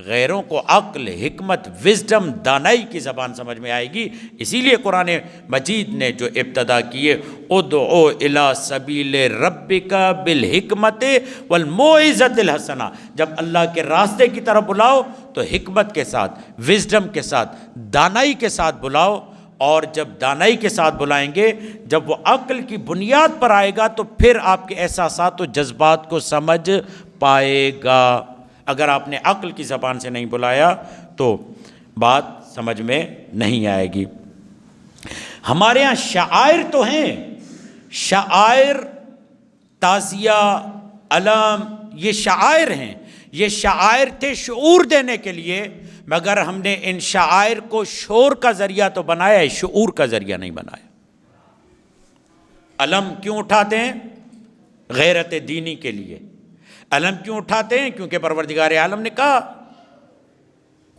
غیروں کو عقل، حکمت، وزڈم، دانائی کی زبان سمجھ میں آئے گی. اسی لیے قرآن مجید نے جو ابتدا کیے، ادعو الی سبیل ربک بالحکمت والموعظۃ الحسنہ، جب اللہ کے راستے کی طرف بلاؤ تو حکمت کے ساتھ، وزڈم کے ساتھ، دانائی کے ساتھ بلاؤ. اور جب دانائی کے ساتھ بلائیں گے، جب وہ عقل کی بنیاد پر آئے گا تو پھر آپ کے احساسات و جذبات کو سمجھ پائے گا. اگر آپ نے عقل کی زبان سے نہیں بلایا تو بات سمجھ میں نہیں آئے گی. ہمارے ہاں شعائر تو ہیں، شعائر، تعزیہ، علم، یہ شعائر ہیں. یہ شعائر تھے شعور دینے کے لیے، مگر ہم نے ان شعائر کو شور کا ذریعہ تو بنایا ہے، شعور کا ذریعہ نہیں بنایا. علم کیوں اٹھاتے ہیں؟ غیرت دینی کے لیے. علم کیوں اٹھاتے ہیں؟ کیونکہ پروردگار عالم نے کہا،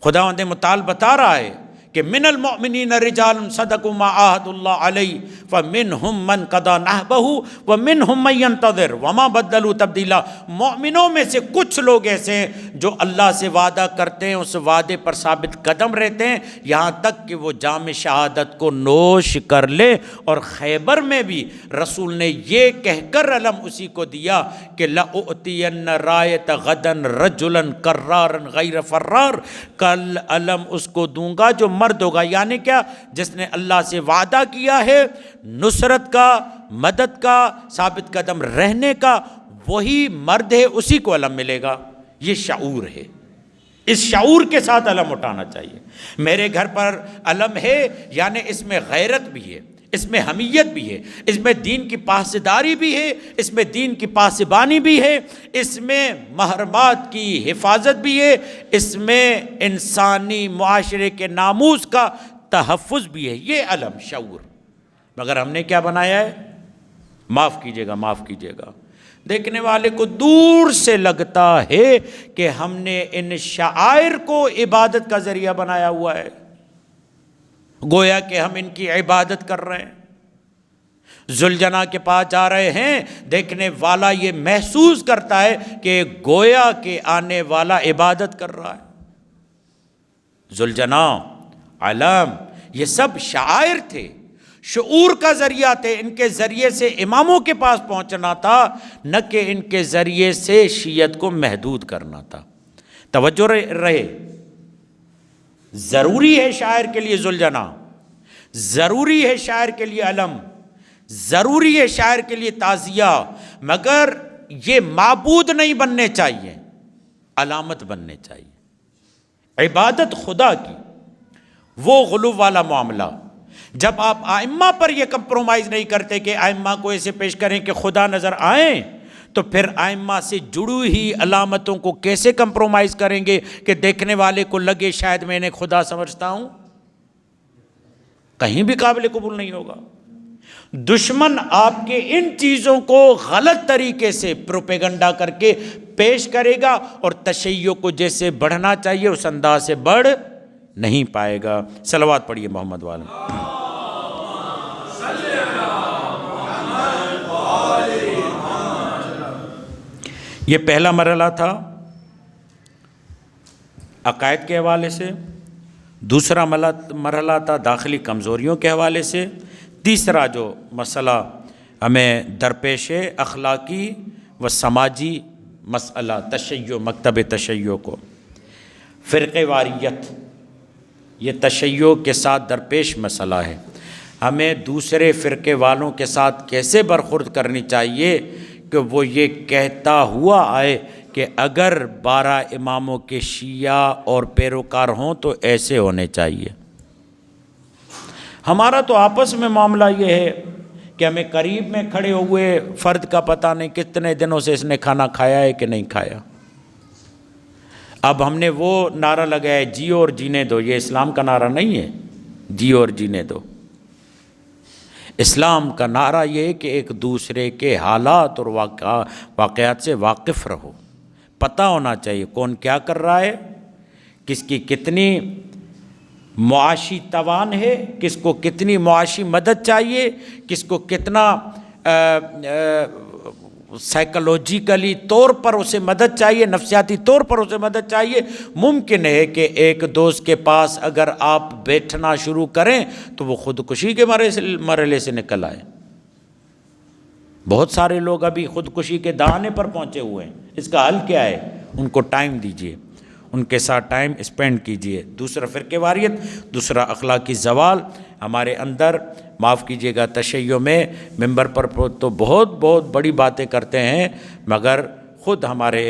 خداوند متعال بتا رہا ہے کہ من المؤمنین رجال صدقوا ما عاهدوا اللہ علیہ فمنہم من قضى نحبہ ومنہم من ينتظر وما بدلوا تبدیلا. مومنوں میں سے کچھ لوگ ایسے ہیں جو اللہ سے وعدہ کرتے ہیں، اس وعدے پر ثابت قدم رہتے ہیں یہاں تک کہ وہ جام شہادت کو نوش کر لے. اور خیبر میں بھی رسول نے یہ کہہ کر علم اسی کو دیا کہ لَأُؤْتِيَنَّ رَایَةَ غَدًا رَجُلًا كَرَّارًا غَيْرَ فَرَّارٍ، کل علم اس کو دوں گا جو مرد ہوگا. یعنی کیا؟ جس نے اللہ سے وعدہ کیا ہے نصرت کا، مدد کا، ثابت قدم رہنے کا، وہی مرد ہے، اسی کو علم ملے گا. یہ شعور ہے، اس شعور کے ساتھ علم اٹھانا چاہیے. میرے گھر پر علم ہے، یعنی اس میں غیرت بھی ہے، اس میں حمیت بھی ہے، اس میں دین کی پاسداری بھی ہے، اس میں دین کی پاسبانی بھی ہے، اس میں محرمات کی حفاظت بھی ہے، اس میں انسانی معاشرے کے ناموس کا تحفظ بھی ہے. یہ علم، شعور. مگر ہم نے کیا بنایا ہے؟ معاف کیجیے گا، معاف کیجیے گا، دیکھنے والے کو دور سے لگتا ہے کہ ہم نے ان شعائر کو عبادت کا ذریعہ بنایا ہوا ہے، گویا کہ ہم ان کی عبادت کر رہے ہیں. ذوالجناح کے پاس جا رہے ہیں، دیکھنے والا یہ محسوس کرتا ہے کہ گویا کہ آنے والا عبادت کر رہا ہے. ذوالجناح، علم، یہ سب شعائر تھے، شعور کا ذریعہ تھے. ان کے ذریعے سے اماموں کے پاس پہنچنا تھا، نہ کہ ان کے ذریعے سے شیعت کو محدود کرنا تھا. توجہ رہے، ضروری ہے شاعر کے لیے ذوالجناح، ضروری ہے شاعر کے لیے علم، ضروری ہے شاعر کے لیے تعزیہ، مگر یہ معبود نہیں بننے چاہیے، علامت بننے چاہیے. عبادت خدا کی، وہ غلو والا معاملہ. جب آپ ائمہ پر یہ کمپرومائز نہیں کرتے کہ ائمہ کو ایسے پیش کریں کہ خدا نظر آئیں، تو پھر ائمہ سے جڑی ہی علامتوں کو کیسے کمپرومائز کریں گے کہ دیکھنے والے کو لگے شاید میں انہیں خدا سمجھتا ہوں؟ کہیں بھی قابل قبول نہیں ہوگا. دشمن آپ کے ان چیزوں کو غلط طریقے سے پروپیگنڈا کر کے پیش کرے گا، اور تشیع کو جیسے بڑھنا چاہیے اس انداز سے بڑھ نہیں پائے گا. صلوات پڑھیے محمد والے. یہ پہلا مرحلہ تھا عقائد کے حوالے سے، دوسرا مرحلہ تھا داخلی کمزوریوں کے حوالے سے، تیسرا جو مسئلہ ہمیں درپیش ہے اخلاقی و سماجی مسئلہ تشیع، مکتب تشیع کو، فرقہ واریت، یہ تشیع کے ساتھ درپیش مسئلہ ہے. ہمیں دوسرے فرقے والوں کے ساتھ کیسے برخورد کرنی چاہیے کہ وہ یہ کہتا ہوا آئے کہ اگر 12 اماموں کے شیعہ اور پیروکار ہوں تو ایسے ہونے چاہیے۔ ہمارا تو آپس میں معاملہ یہ ہے کہ ہمیں قریب میں کھڑے ہوئے فرد کا پتہ نہیں کتنے دنوں سے اس نے کھانا کھایا ہے کہ نہیں کھایا۔ اب ہم نے وہ نعرہ لگایا ہے جیو اور جینے دو، یہ اسلام کا نعرہ نہیں ہے جیو اور جینے دو۔ اسلام کا نعرہ یہ ہے کہ ایک دوسرے کے حالات اور واقعات سے واقف رہو، پتہ ہونا چاہیے کون کیا کر رہا ہے، کس کی کتنی معاشی توان ہے، کس کو کتنی معاشی مدد چاہیے، کس کو کتنا سائیکلوجیکلی طور پر اسے مدد چاہیے، نفسیاتی طور پر اسے مدد چاہیے۔ ممکن ہے کہ ایک دوست کے پاس اگر آپ بیٹھنا شروع کریں تو وہ خودکشی کے مرحلے سے نکل آئے۔ بہت سارے لوگ ابھی خودکشی کے دہانے پر پہنچے ہوئے ہیں۔ اس کا حل کیا ہے؟ ان کو ٹائم دیجیے، ان کے ساتھ ٹائم اسپینڈ کیجیے۔ دوسرا فرقہ واریت، دوسرا اخلاقی زوال ہمارے اندر، معاف کیجیے گا، تشیع میں ممبر پر تو بہت بڑی باتیں کرتے ہیں مگر خود ہمارے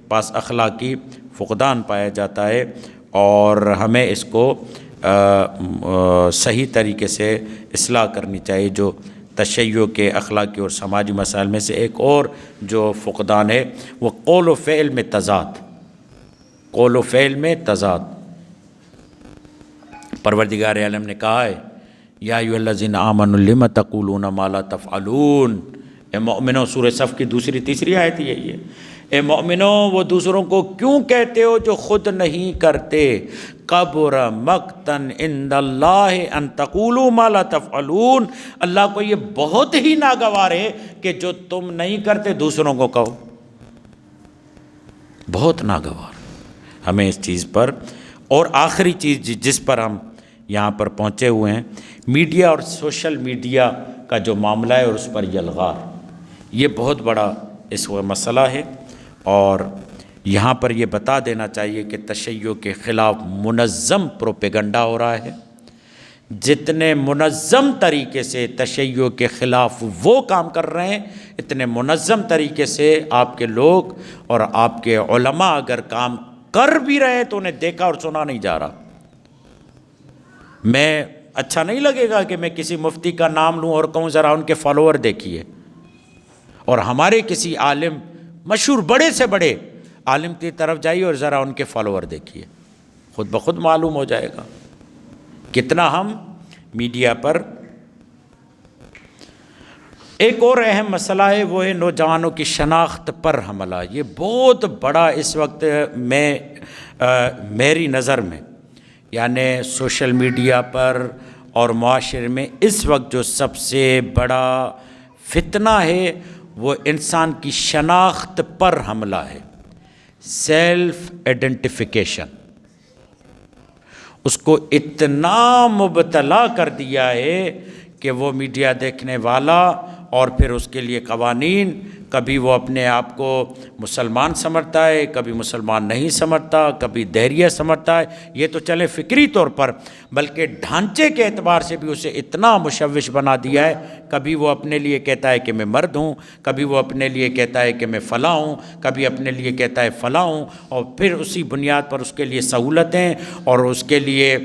پاس اخلاقی فقدان پایا جاتا ہے، اور ہمیں اس کو صحیح طریقے سے اصلاح کرنی چاہیے۔ جو تشیع کے اخلاقی اور سماجی مسائل میں سے ایک اور جو فقدان ہے وہ قول و فعل میں تضاد، قول و فعل میں تضاد۔ پروردگار عالم نے کہا ہے یا ایھا الذین آمنوا لم تقولون ما لا تفعلون، اے مومنو، سورہ صف کی دوسری تیسری آیت یہی ہے، اے مومنو وہ دوسروں کو کیوں کہتے ہو جو خود نہیں کرتے، کبر مقتا عند اللہ ان تقولوا ما لا تفعلون، اللہ کو یہ بہت ہی ناگوار ہے کہ جو تم نہیں کرتے دوسروں کو کہو، بہت ناگوار ہمیں اس چیز پر۔ اور آخری چیز جس پر ہم یہاں پر پہنچے ہوئے ہیں، میڈیا اور سوشل میڈیا کا جو معاملہ ہے اور اس پر یلغار، یہ بہت بڑا اس وقت مسئلہ ہے، اور یہاں پر یہ بتا دینا چاہیے کہ تشیع کے خلاف منظم پروپیگنڈا ہو رہا ہے۔ جتنے منظم طریقے سے تشیع کے خلاف وہ کام کر رہے ہیں، اتنے منظم طریقے سے آپ کے لوگ اور آپ کے علماء اگر کام کر بھی رہے ہیں تو انہیں دیکھا اور سنا نہیں جا رہا۔ میں اچھا نہیں لگے گا کہ میں کسی مفتی کا نام لوں اور کہوں ذرا ان کے فالوور دیکھیے، اور ہمارے کسی عالم مشہور بڑے سے بڑے عالم کی طرف جائیے اور ذرا ان کے فالوور دیکھیے، خود بخود معلوم ہو جائے گا کتنا ہم میڈیا پر۔ ایک اور اہم مسئلہ ہے، وہ ہے نوجوانوں کی شناخت پر حملہ۔ یہ بہت بڑا اس وقت میری نظر میں، یعنی سوشل میڈیا پر اور معاشرے میں اس وقت جو سب سے بڑا فتنہ ہے وہ انسان کی شناخت پر حملہ ہے، سیلف آئیڈینٹیفیکیشن۔ اس کو اتنا مبتلا کر دیا ہے کہ وہ میڈیا دیکھنے والا اور پھر اس کے لیے قوانین، کبھی وہ اپنے آپ کو مسلمان سمجھتا ہے، کبھی مسلمان نہیں سمجھتا، کبھی دہریہ سمجھتا ہے، یہ تو چلے فکری طور پر، بلکہ ڈھانچے کے اعتبار سے بھی اسے اتنا مشوش بنا دیا ہے۔ کبھی وہ اپنے لیے کہتا ہے کہ میں مرد ہوں، کبھی وہ اپنے لیے کہتا ہے کہ میں فلاں ہوں، کبھی اپنے لیے کہتا ہے فلاں ہوں، اور پھر اسی بنیاد پر اس کے لیے سہولتیں اور اس کے لیے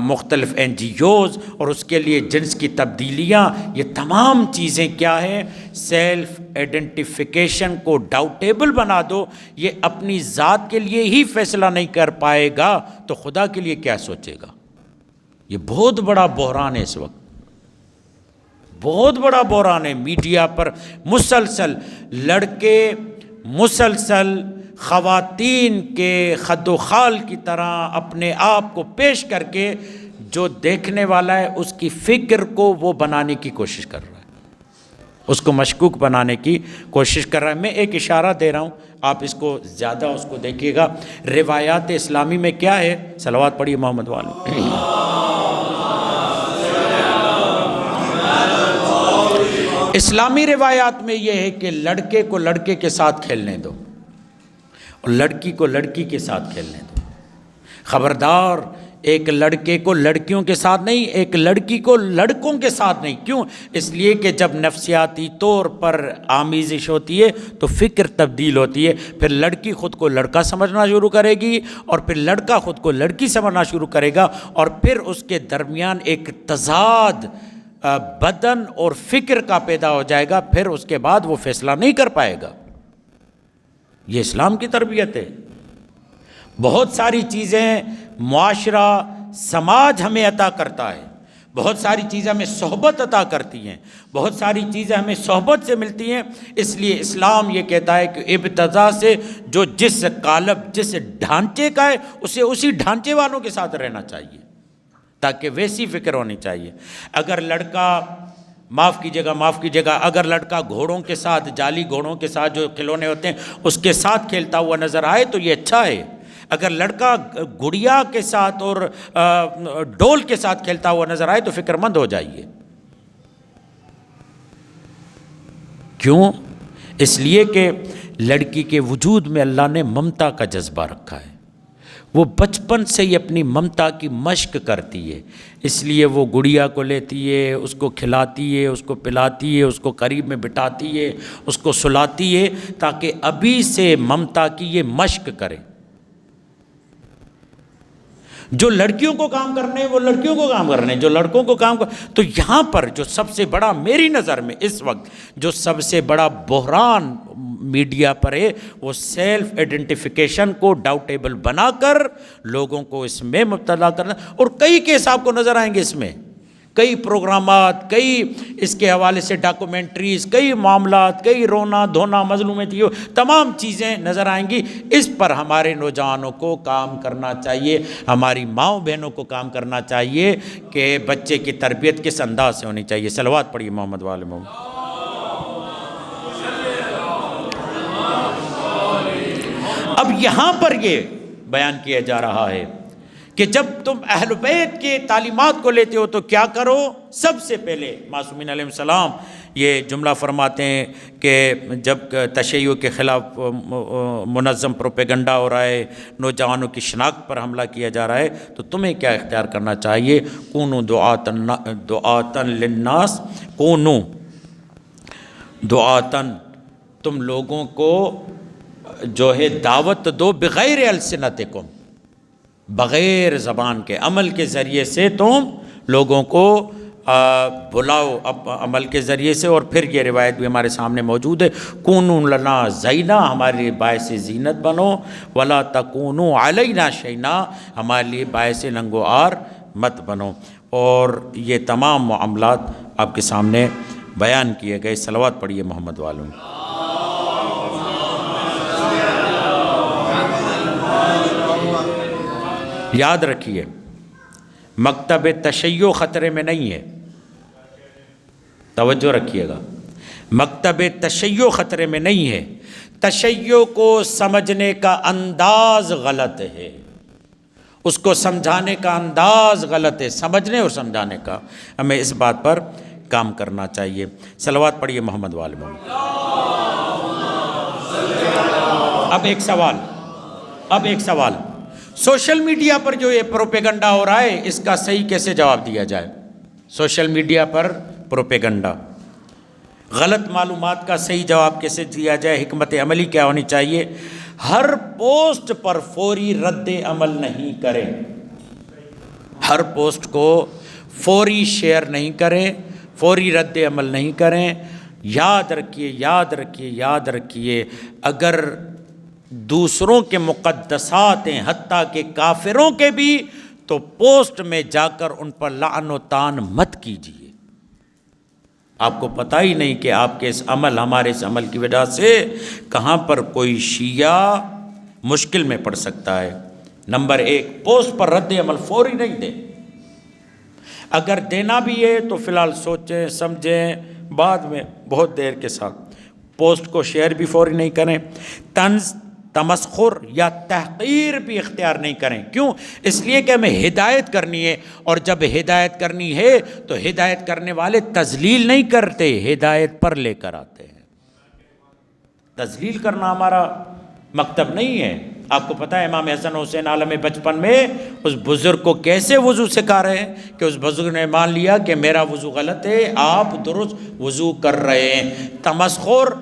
مختلف NGOs اور اس کے لیے جنس کی تبدیلیاں، یہ تمام چیزیں کیا ہیں؟ سیلف آئیڈینٹیفیکیشن کو ڈاؤٹیبل بنا دو۔ یہ اپنی ذات کے لیے ہی فیصلہ نہیں کر پائے گا تو خدا کے لیے کیا سوچے گا؟ یہ بہت بڑا بحران ہے اس وقت، بہت بڑا بحران ہے۔ میڈیا پر مسلسل لڑکے مسلسل خواتین کے خد و خال کی طرح اپنے آپ کو پیش کر کے جو دیکھنے والا ہے اس کی فکر کو وہ بنانے کی کوشش کر رہا ہے، اس کو مشکوک بنانے کی کوشش کر رہا ہے۔ میں ایک اشارہ دے رہا ہوں، آپ اس کو زیادہ اس کو دیکھیے گا۔ روایات اسلامی میں کیا ہے؟ صلوات پڑھیے محمد والے۔ اسلامی روایات میں یہ ہے کہ لڑکے کو لڑکے کے ساتھ کھیلنے دو اور لڑکی کو لڑکی کے ساتھ کھیلنے دو۔ خبردار ایک لڑکے کو لڑکیوں کے ساتھ نہیں، ایک لڑکی کو لڑکوں کے ساتھ نہیں. کیوں؟ اس لیے کہ جب نفسیاتی طور پر آمیزش ہوتی ہے تو فکر تبدیل ہوتی ہے. پھر لڑکی خود کو لڑکا سمجھنا شروع کرے گی اور پھر لڑکا خود کو لڑکی سمجھنا شروع کرے گا، اور پھر اس کے درمیان ایک تضاد بدن اور فکر کا پیدا ہو جائے گا. پھر اس کے بعد وہ فیصلہ نہیں کر پائے گا. یہ اسلام کی تربیت ہے. بہت ساری چیزیں معاشرہ سماج ہمیں عطا کرتا ہے، بہت ساری چیزیں ہمیں صحبت عطا کرتی ہیں، بہت ساری چیزیں ہمیں صحبت سے ملتی ہیں. اس لیے اسلام یہ کہتا ہے کہ ابتدا سے جو جس قالب جس ڈھانچے کا ہے اسے اسی ڈھانچے والوں کے ساتھ رہنا چاہیے، تاکہ ویسی فکر ہونی چاہیے. اگر لڑکا معاف کیجیے گا اگر لڑکا گھوڑوں کے ساتھ، جعلی گھوڑوں کے ساتھ جو کھلونے ہوتے ہیں اس کے ساتھ کھیلتا ہوا نظر آئے تو یہ اچھا ہے. اگر لڑکا گڑیا کے ساتھ اور ڈول کے ساتھ کھیلتا ہوا نظر آئے تو فکر مند ہو جائیے. کیوں؟ اس لیے کہ لڑکی کے وجود میں اللہ نے ممتا کا جذبہ رکھا ہے. وہ بچپن سے ہی اپنی ممتا کی مشق کرتی ہے، اس لیے وہ گڑیا کو لیتی ہے، اس کو کھلاتی ہے، اس کو پلاتی ہے، اس کو قریب میں بٹھاتی ہے، اس کو سلاتی ہے، تاکہ ابھی سے ممتا کی یہ مشق کرے. جو لڑکیوں کو کام کرنے وہ لڑکیوں کو کام کرنے، جو لڑکوں کو کام تو یہاں پر جو سب سے بڑا میری نظر میں اس وقت جو سب سے بڑا بحران میڈیا پر ہے وہ سیلف ایڈنٹیفیکیشن کو ڈاؤٹیبل بنا کر لوگوں کو اس میں مبتلا کرنا. اور کئی کیس آپ کو نظر آئیں گے اس میں، کئی پروگرامات، کئی اس کے حوالے سے ڈاکومنٹریز، کئی معاملات، کئی رونا دھونا مظلومیت، تمام چیزیں نظر آئیں گی. اس پر ہمارے نوجوانوں کو کام کرنا چاہیے، ہماری ماؤں بہنوں کو کام کرنا چاہیے کہ بچے کی تربیت کس انداز سے ہونی چاہیے. صلوات پڑھیے محمد وآل محمد. اب یہاں پر یہ بیان کیا جا رہا ہے کہ جب تم اہل بیت کے تعلیمات کو لیتے ہو تو کیا کرو. سب سے پہلے معصومین علیہ السلام یہ جملہ فرماتے ہیں کہ جب تشیع کے خلاف منظم پروپیگنڈا ہو رہا ہے، نوجوانوں کی شناخت پر حملہ کیا جا رہا ہے، تو تمہیں کیا اختیار کرنا چاہیے. کونوا دعاتن للناس، کونوا دعاتن، تم لوگوں کو جو ہے دعوت دو، بغیر السنتکم، بغیر زبان کے، عمل کے ذریعے سے تم لوگوں کو بلاؤ، عمل کے ذریعے سے. اور پھر یہ روایت بھی ہمارے سامنے موجود ہے، کونوا لنا زینا، ہمارے لیے باعث زینت بنو، ولا تکونوا علینا شینا، ہمارے لیے باعث ننگ و عار مت بنو. اور یہ تمام معاملات آپ کے سامنے بیان کیے گئے. صلوات پڑھیے محمد والوں. یاد رکھیے مکتب تشیع خطرے میں نہیں ہے، توجہ رکھیے گا، مکتب تشیع خطرے میں نہیں ہے. تشیع کو سمجھنے کا انداز غلط ہے، اس کو سمجھانے کا انداز غلط ہے. سمجھنے اور سمجھانے کا ہمیں اس بات پر کام کرنا چاہیے. صلوات پڑھیے محمد وآل محمد. اب ایک سوال سوشل میڈیا پر جو یہ پروپیگنڈا ہو رہا ہے اس کا صحیح کیسے جواب دیا جائے. سوشل میڈیا پر پروپیگنڈا، غلط معلومات کا صحیح جواب کیسے دیا جائے، حکمت عملی کیا ہونی چاہیے. ہر پوسٹ پر فوری رد عمل نہیں کریں، ہر پوسٹ کو فوری شیئر نہیں کریں، فوری رد عمل نہیں کریں. یاد رکھیے اگر دوسروں کے مقدسات ہیں، حتیٰ کہ کافروں کے بھی، تو پوسٹ میں جا کر ان پر لعن و طعن مت کیجیے. آپ کو پتہ ہی نہیں کہ آپ کے اس عمل، ہمارے اس عمل کی وجہ سے کہاں پر کوئی شیعہ مشکل میں پڑ سکتا ہے. نمبر 1، پوسٹ پر رد عمل فوری نہیں دیں. اگر دینا بھی ہے تو فی الحال سوچیں سمجھیں، بعد میں بہت دیر کے ساتھ. پوسٹ کو شیئر بھی فوری نہیں کریں. طنز، تمسخر یا تحقیر بھی اختیار نہیں کریں. کیوں؟ اس لیے کہ ہمیں ہدایت کرنی ہے، اور جب ہدایت کرنی ہے تو ہدایت کرنے والے تذلیل نہیں کرتے، ہدایت پر لے کر آتے ہیں. تذلیل کرنا ہمارا مکتب نہیں ہے۔ آپ کو پتہ ہے امام حسن حسین عالم بچپن میں اس بزرگ کو کیسے وضو سکھا رہے ہیں کہ اس بزرگ نے مان لیا کہ میرا وضو غلط ہے، آپ درست وضو کر رہے ہیں۔ تمسخر،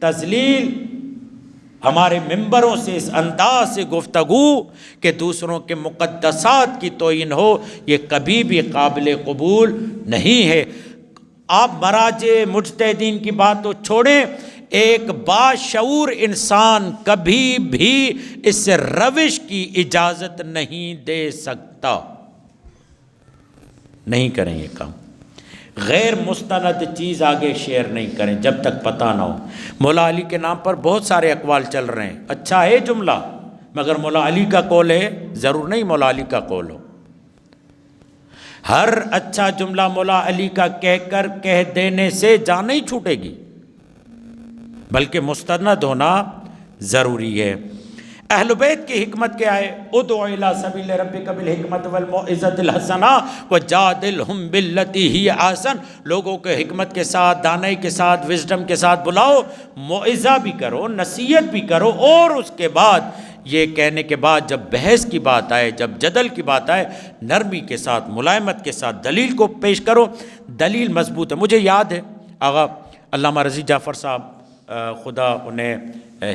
تذلیل، ہمارے ممبروں سے اس انداز سے گفتگو کہ دوسروں کے مقدسات کی توہین ہو، یہ کبھی بھی قابل قبول نہیں ہے۔ آپ مراجع مجتہدین کی بات تو چھوڑیں، ایک باشعور انسان کبھی بھی اس روش کی اجازت نہیں دے سکتا۔ نہیں کریں یہ کام، غیر مستند چیز آگے شیئر نہیں کریں جب تک پتہ نہ ہو۔ مولا علی کے نام پر بہت سارے اقوال چل رہے ہیں، اچھا ہے جملہ، مگر مولا علی کا قول ہے، ضرور نہیں مولا علی کا قول ہو۔ ہر اچھا جملہ مولا علی کا کہہ دینے سے جان نہیں چھوٹے گی، بلکہ مستند ہونا ضروری ہے۔ اہل بیت کی حکمت کیا ہے؟ ادع الی سبیل ربک بالحکمت والموعظۃ الحسنہ وجادلہم باللتی ہی احسن۔ لوگوں کو حکمت کے ساتھ، دانائی کے ساتھ، وزڈم کے ساتھ بلاؤ، موعظہ بھی کرو، نصیحت بھی کرو، اور اس کے بعد یہ کہنے کے بعد جب بحث کی بات آئے، جب جدل کی بات آئے، نرمی کے ساتھ، ملائمت کے ساتھ دلیل کو پیش کرو۔ دلیل مضبوط ہے۔ مجھے یاد ہے آغا علامہ رضی جعفر صاحب، خدا انہیں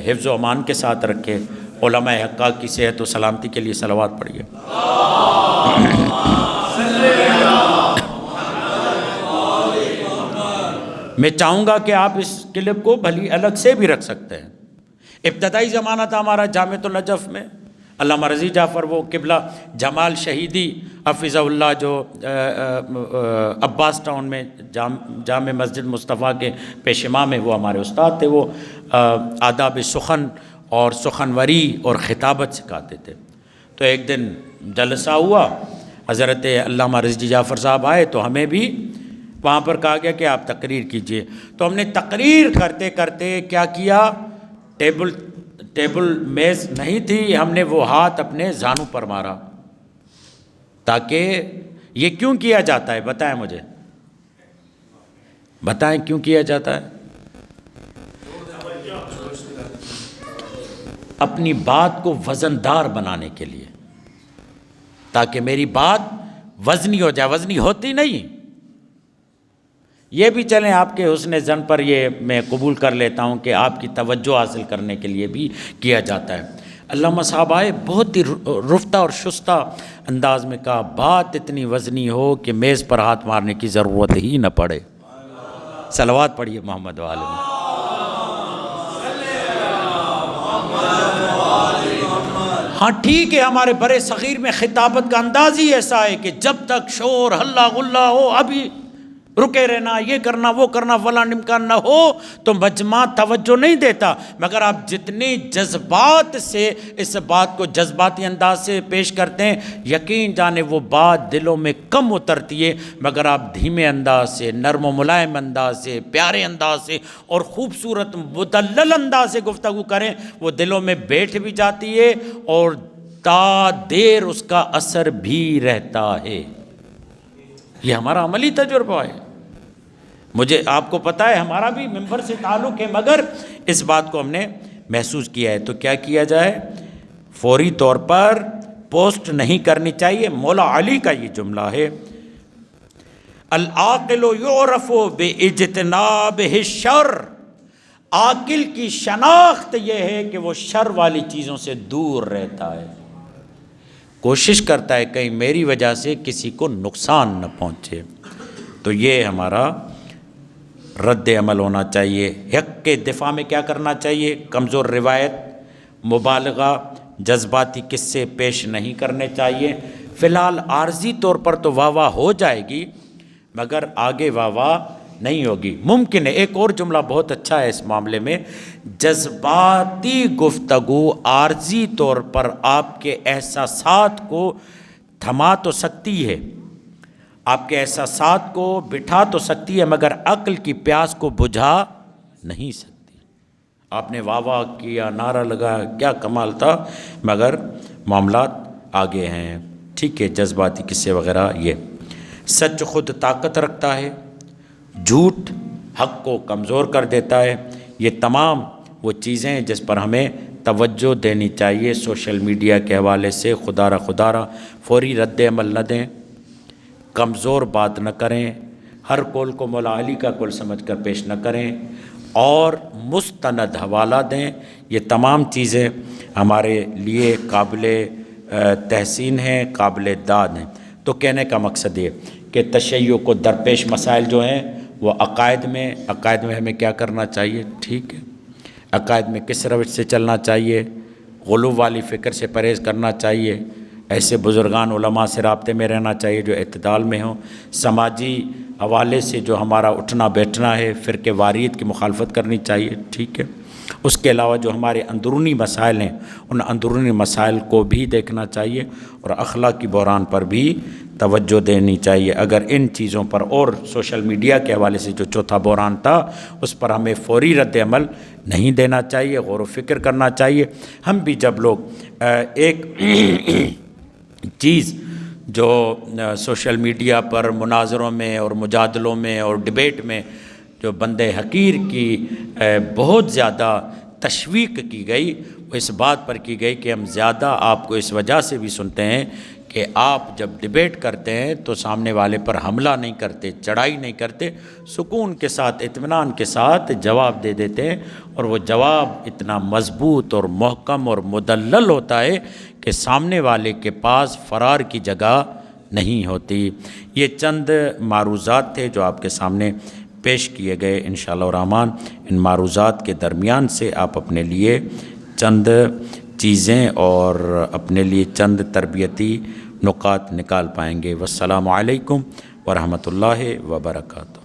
حفظ و امان کے ساتھ رکھے، علماء حقہ کی صحت و سلامتی کے لیے صلوات پڑھیے۔ میں چاہوں گا کہ آپ اس کلپ کو بھلی الگ سے بھی رکھ سکتے ہیں۔ ابتدائی زمانہ تھا ہمارا جامعۃ النجف میں، علامہ رضی جعفر وہ قبلہ جمال شہیدی حفظہ اللہ جو عباس ٹاؤن میں جامع مسجد مصطفیٰ کے پیش امام ہے، وہ ہمارے استاد تھے۔ وہ آداب سخن اور سخنوری اور خطابت سکھاتے تھے۔ تو ایک دن جلسہ ہوا، حضرت علامہ رضی جعفر صاحب آئے تو ہمیں بھی وہاں پر کہا گیا کہ آپ تقریر کیجئے۔ تو ہم نے تقریر کرتے کرتے کیا کیا، ٹیبل میز نہیں تھی، ہم نے وہ ہاتھ اپنے زانو پر مارا۔ تاکہ یہ کیوں کیا جاتا ہے بتائیں مجھے، بتائیں کیوں کیا جاتا ہے؟ اپنی بات کو وزندار بنانے کے لیے، تاکہ میری بات وزنی ہو جائے، وزنی ہوتی نہیں۔ یہ بھی چلیں آپ کے حسن زن پر، یہ میں قبول کر لیتا ہوں کہ آپ کی توجہ حاصل کرنے کے لیے بھی کیا جاتا ہے۔ علامہ صاحب آئے، بہت ہی رفتہ اور شستہ انداز میں کہا، بات اتنی وزنی ہو کہ میز پر ہاتھ مارنے کی ضرورت ہی نہ پڑے۔ صلوات پڑھیے محمد و آل محمد۔ ہاں ٹھیک ہے، ہمارے برے صغیر میں خطابت کا انداز ہی ایسا ہے کہ جب تک شور ہلہ غلہ ہو، ابھی رکے رہنا، یہ کرنا وہ کرنا، فلاں امکان نہ ہو تو مجمع توجہ نہیں دیتا۔ مگر آپ جتنے جذبات سے اس بات کو جذباتی انداز سے پیش کرتے ہیں، یقین جانے وہ بات دلوں میں کم اترتی ہے، مگر آپ دھیمے انداز سے، نرم و ملائم انداز سے، پیارے انداز سے اور خوبصورت مدلل انداز سے گفتگو کریں، وہ دلوں میں بیٹھ بھی جاتی ہے اور تا دیر اس کا اثر بھی رہتا ہے۔ یہ ہمارا عملی تجربہ ہے۔ مجھے آپ کو پتہ ہے ہمارا بھی ممبر سے تعلق ہے، مگر اس بات کو ہم نے محسوس کیا ہے۔ تو کیا کیا جائے؟ فوری طور پر پوسٹ نہیں کرنی چاہیے۔ مولا علی کا یہ جملہ ہے، العاقل یعرف باجتنابہ الشر۔ عاقل کی شناخت یہ ہے کہ وہ شر والی چیزوں سے دور رہتا ہے، کوشش کرتا ہے کہیں میری وجہ سے کسی کو نقصان نہ پہنچے۔ تو یہ ہمارا رد عمل ہونا چاہیے۔ حق کے دفاع میں کیا کرنا چاہیے؟ کمزور روایت، مبالغہ، جذباتی قصے پیش نہیں کرنے چاہیے۔ فی الحال عارضی طور پر تو واہ واہ ہو جائے گی، مگر آگے واہ واہ نہیں ہوگی۔ ممکن ہے ایک اور جملہ بہت اچھا ہے اس معاملے میں، جذباتی گفتگو عارضی طور پر آپ کے احساسات کو تھما تو سکتی ہے، آپ کے احساسات کو بٹھا تو سکتی ہے، مگر عقل کی پیاس کو بجھا نہیں سکتی۔ آپ نے واہ واہ کیا، نعرہ لگایا، کیا کمال تھا، مگر معاملات آگے ہیں۔ ٹھیک ہے، جذباتی قصے وغیرہ۔ یہ سچ خود طاقت رکھتا ہے، جھوٹ حق کو کمزور کر دیتا ہے۔ یہ تمام وہ چیزیں جس پر ہمیں توجہ دینی چاہیے سوشل میڈیا کے حوالے سے. خدا را فوری رد عمل نہ دیں، کمزور بات نہ کریں، ہر قول کو مولا علی کا قول سمجھ کر پیش نہ کریں، اور مستند حوالہ دیں. یہ تمام چیزیں ہمارے لیے قابل تحسین ہیں، قابل داد ہیں. تو کہنے کا مقصد یہ کہ تشیع کو درپیش مسائل جو ہیں وہ عقائد میں ہمیں کیا کرنا چاہیے؟ ٹھیک ہے، عقائد میں کس روش سے چلنا چاہیے، غلو والی فکر سے پرہیز کرنا چاہیے، ایسے بزرگان علماء سے رابطے میں رہنا چاہیے جو اعتدال میں ہوں. سماجی حوالے سے جو ہمارا اٹھنا بیٹھنا ہے، فرقے واریت کی مخالفت کرنی چاہیے. ٹھیک ہے. اس کے علاوہ جو ہمارے اندرونی مسائل ہیں ان اندرونی مسائل کو بھی دیکھنا چاہیے، اور اخلاقی بحران پر بھی توجہ دینی چاہیے. اگر ان چیزوں پر اور سوشل میڈیا کے حوالے سے جو چوتھا بحران تھا اس پر ہمیں فوری رد عمل نہیں دینا چاہیے، غور و فکر کرنا چاہیے. ہم بھی جب لوگ ایک چیز جو سوشل میڈیا پر مناظروں میں اور مجادلوں میں اور ڈبیٹ میں جو بندے حقیر کی بہت زیادہ تشویق کی گئی، وہ اس بات پر کی گئی کہ ہم زیادہ آپ کو اس وجہ سے بھی سنتے ہیں کہ آپ جب ڈبیٹ کرتے ہیں تو سامنے والے پر حملہ نہیں کرتے، چڑھائی نہیں کرتے، سکون کے ساتھ اطمینان کے ساتھ جواب دے دیتے ہیں، اور وہ جواب اتنا مضبوط اور محکم اور مدلل ہوتا ہے کہ سامنے والے کے پاس فرار کی جگہ نہیں ہوتی. یہ چند معروضات تھے جو آپ کے سامنے پیش کیے گئے. انشاءاللہ الرحمن ان معروضات کے درمیان سے آپ اپنے لیے چند چیزیں اور اپنے لیے چند تربیتی نکات نکال پائیں گے. والسلام علیکم ورحمۃ اللہ وبرکاتہ.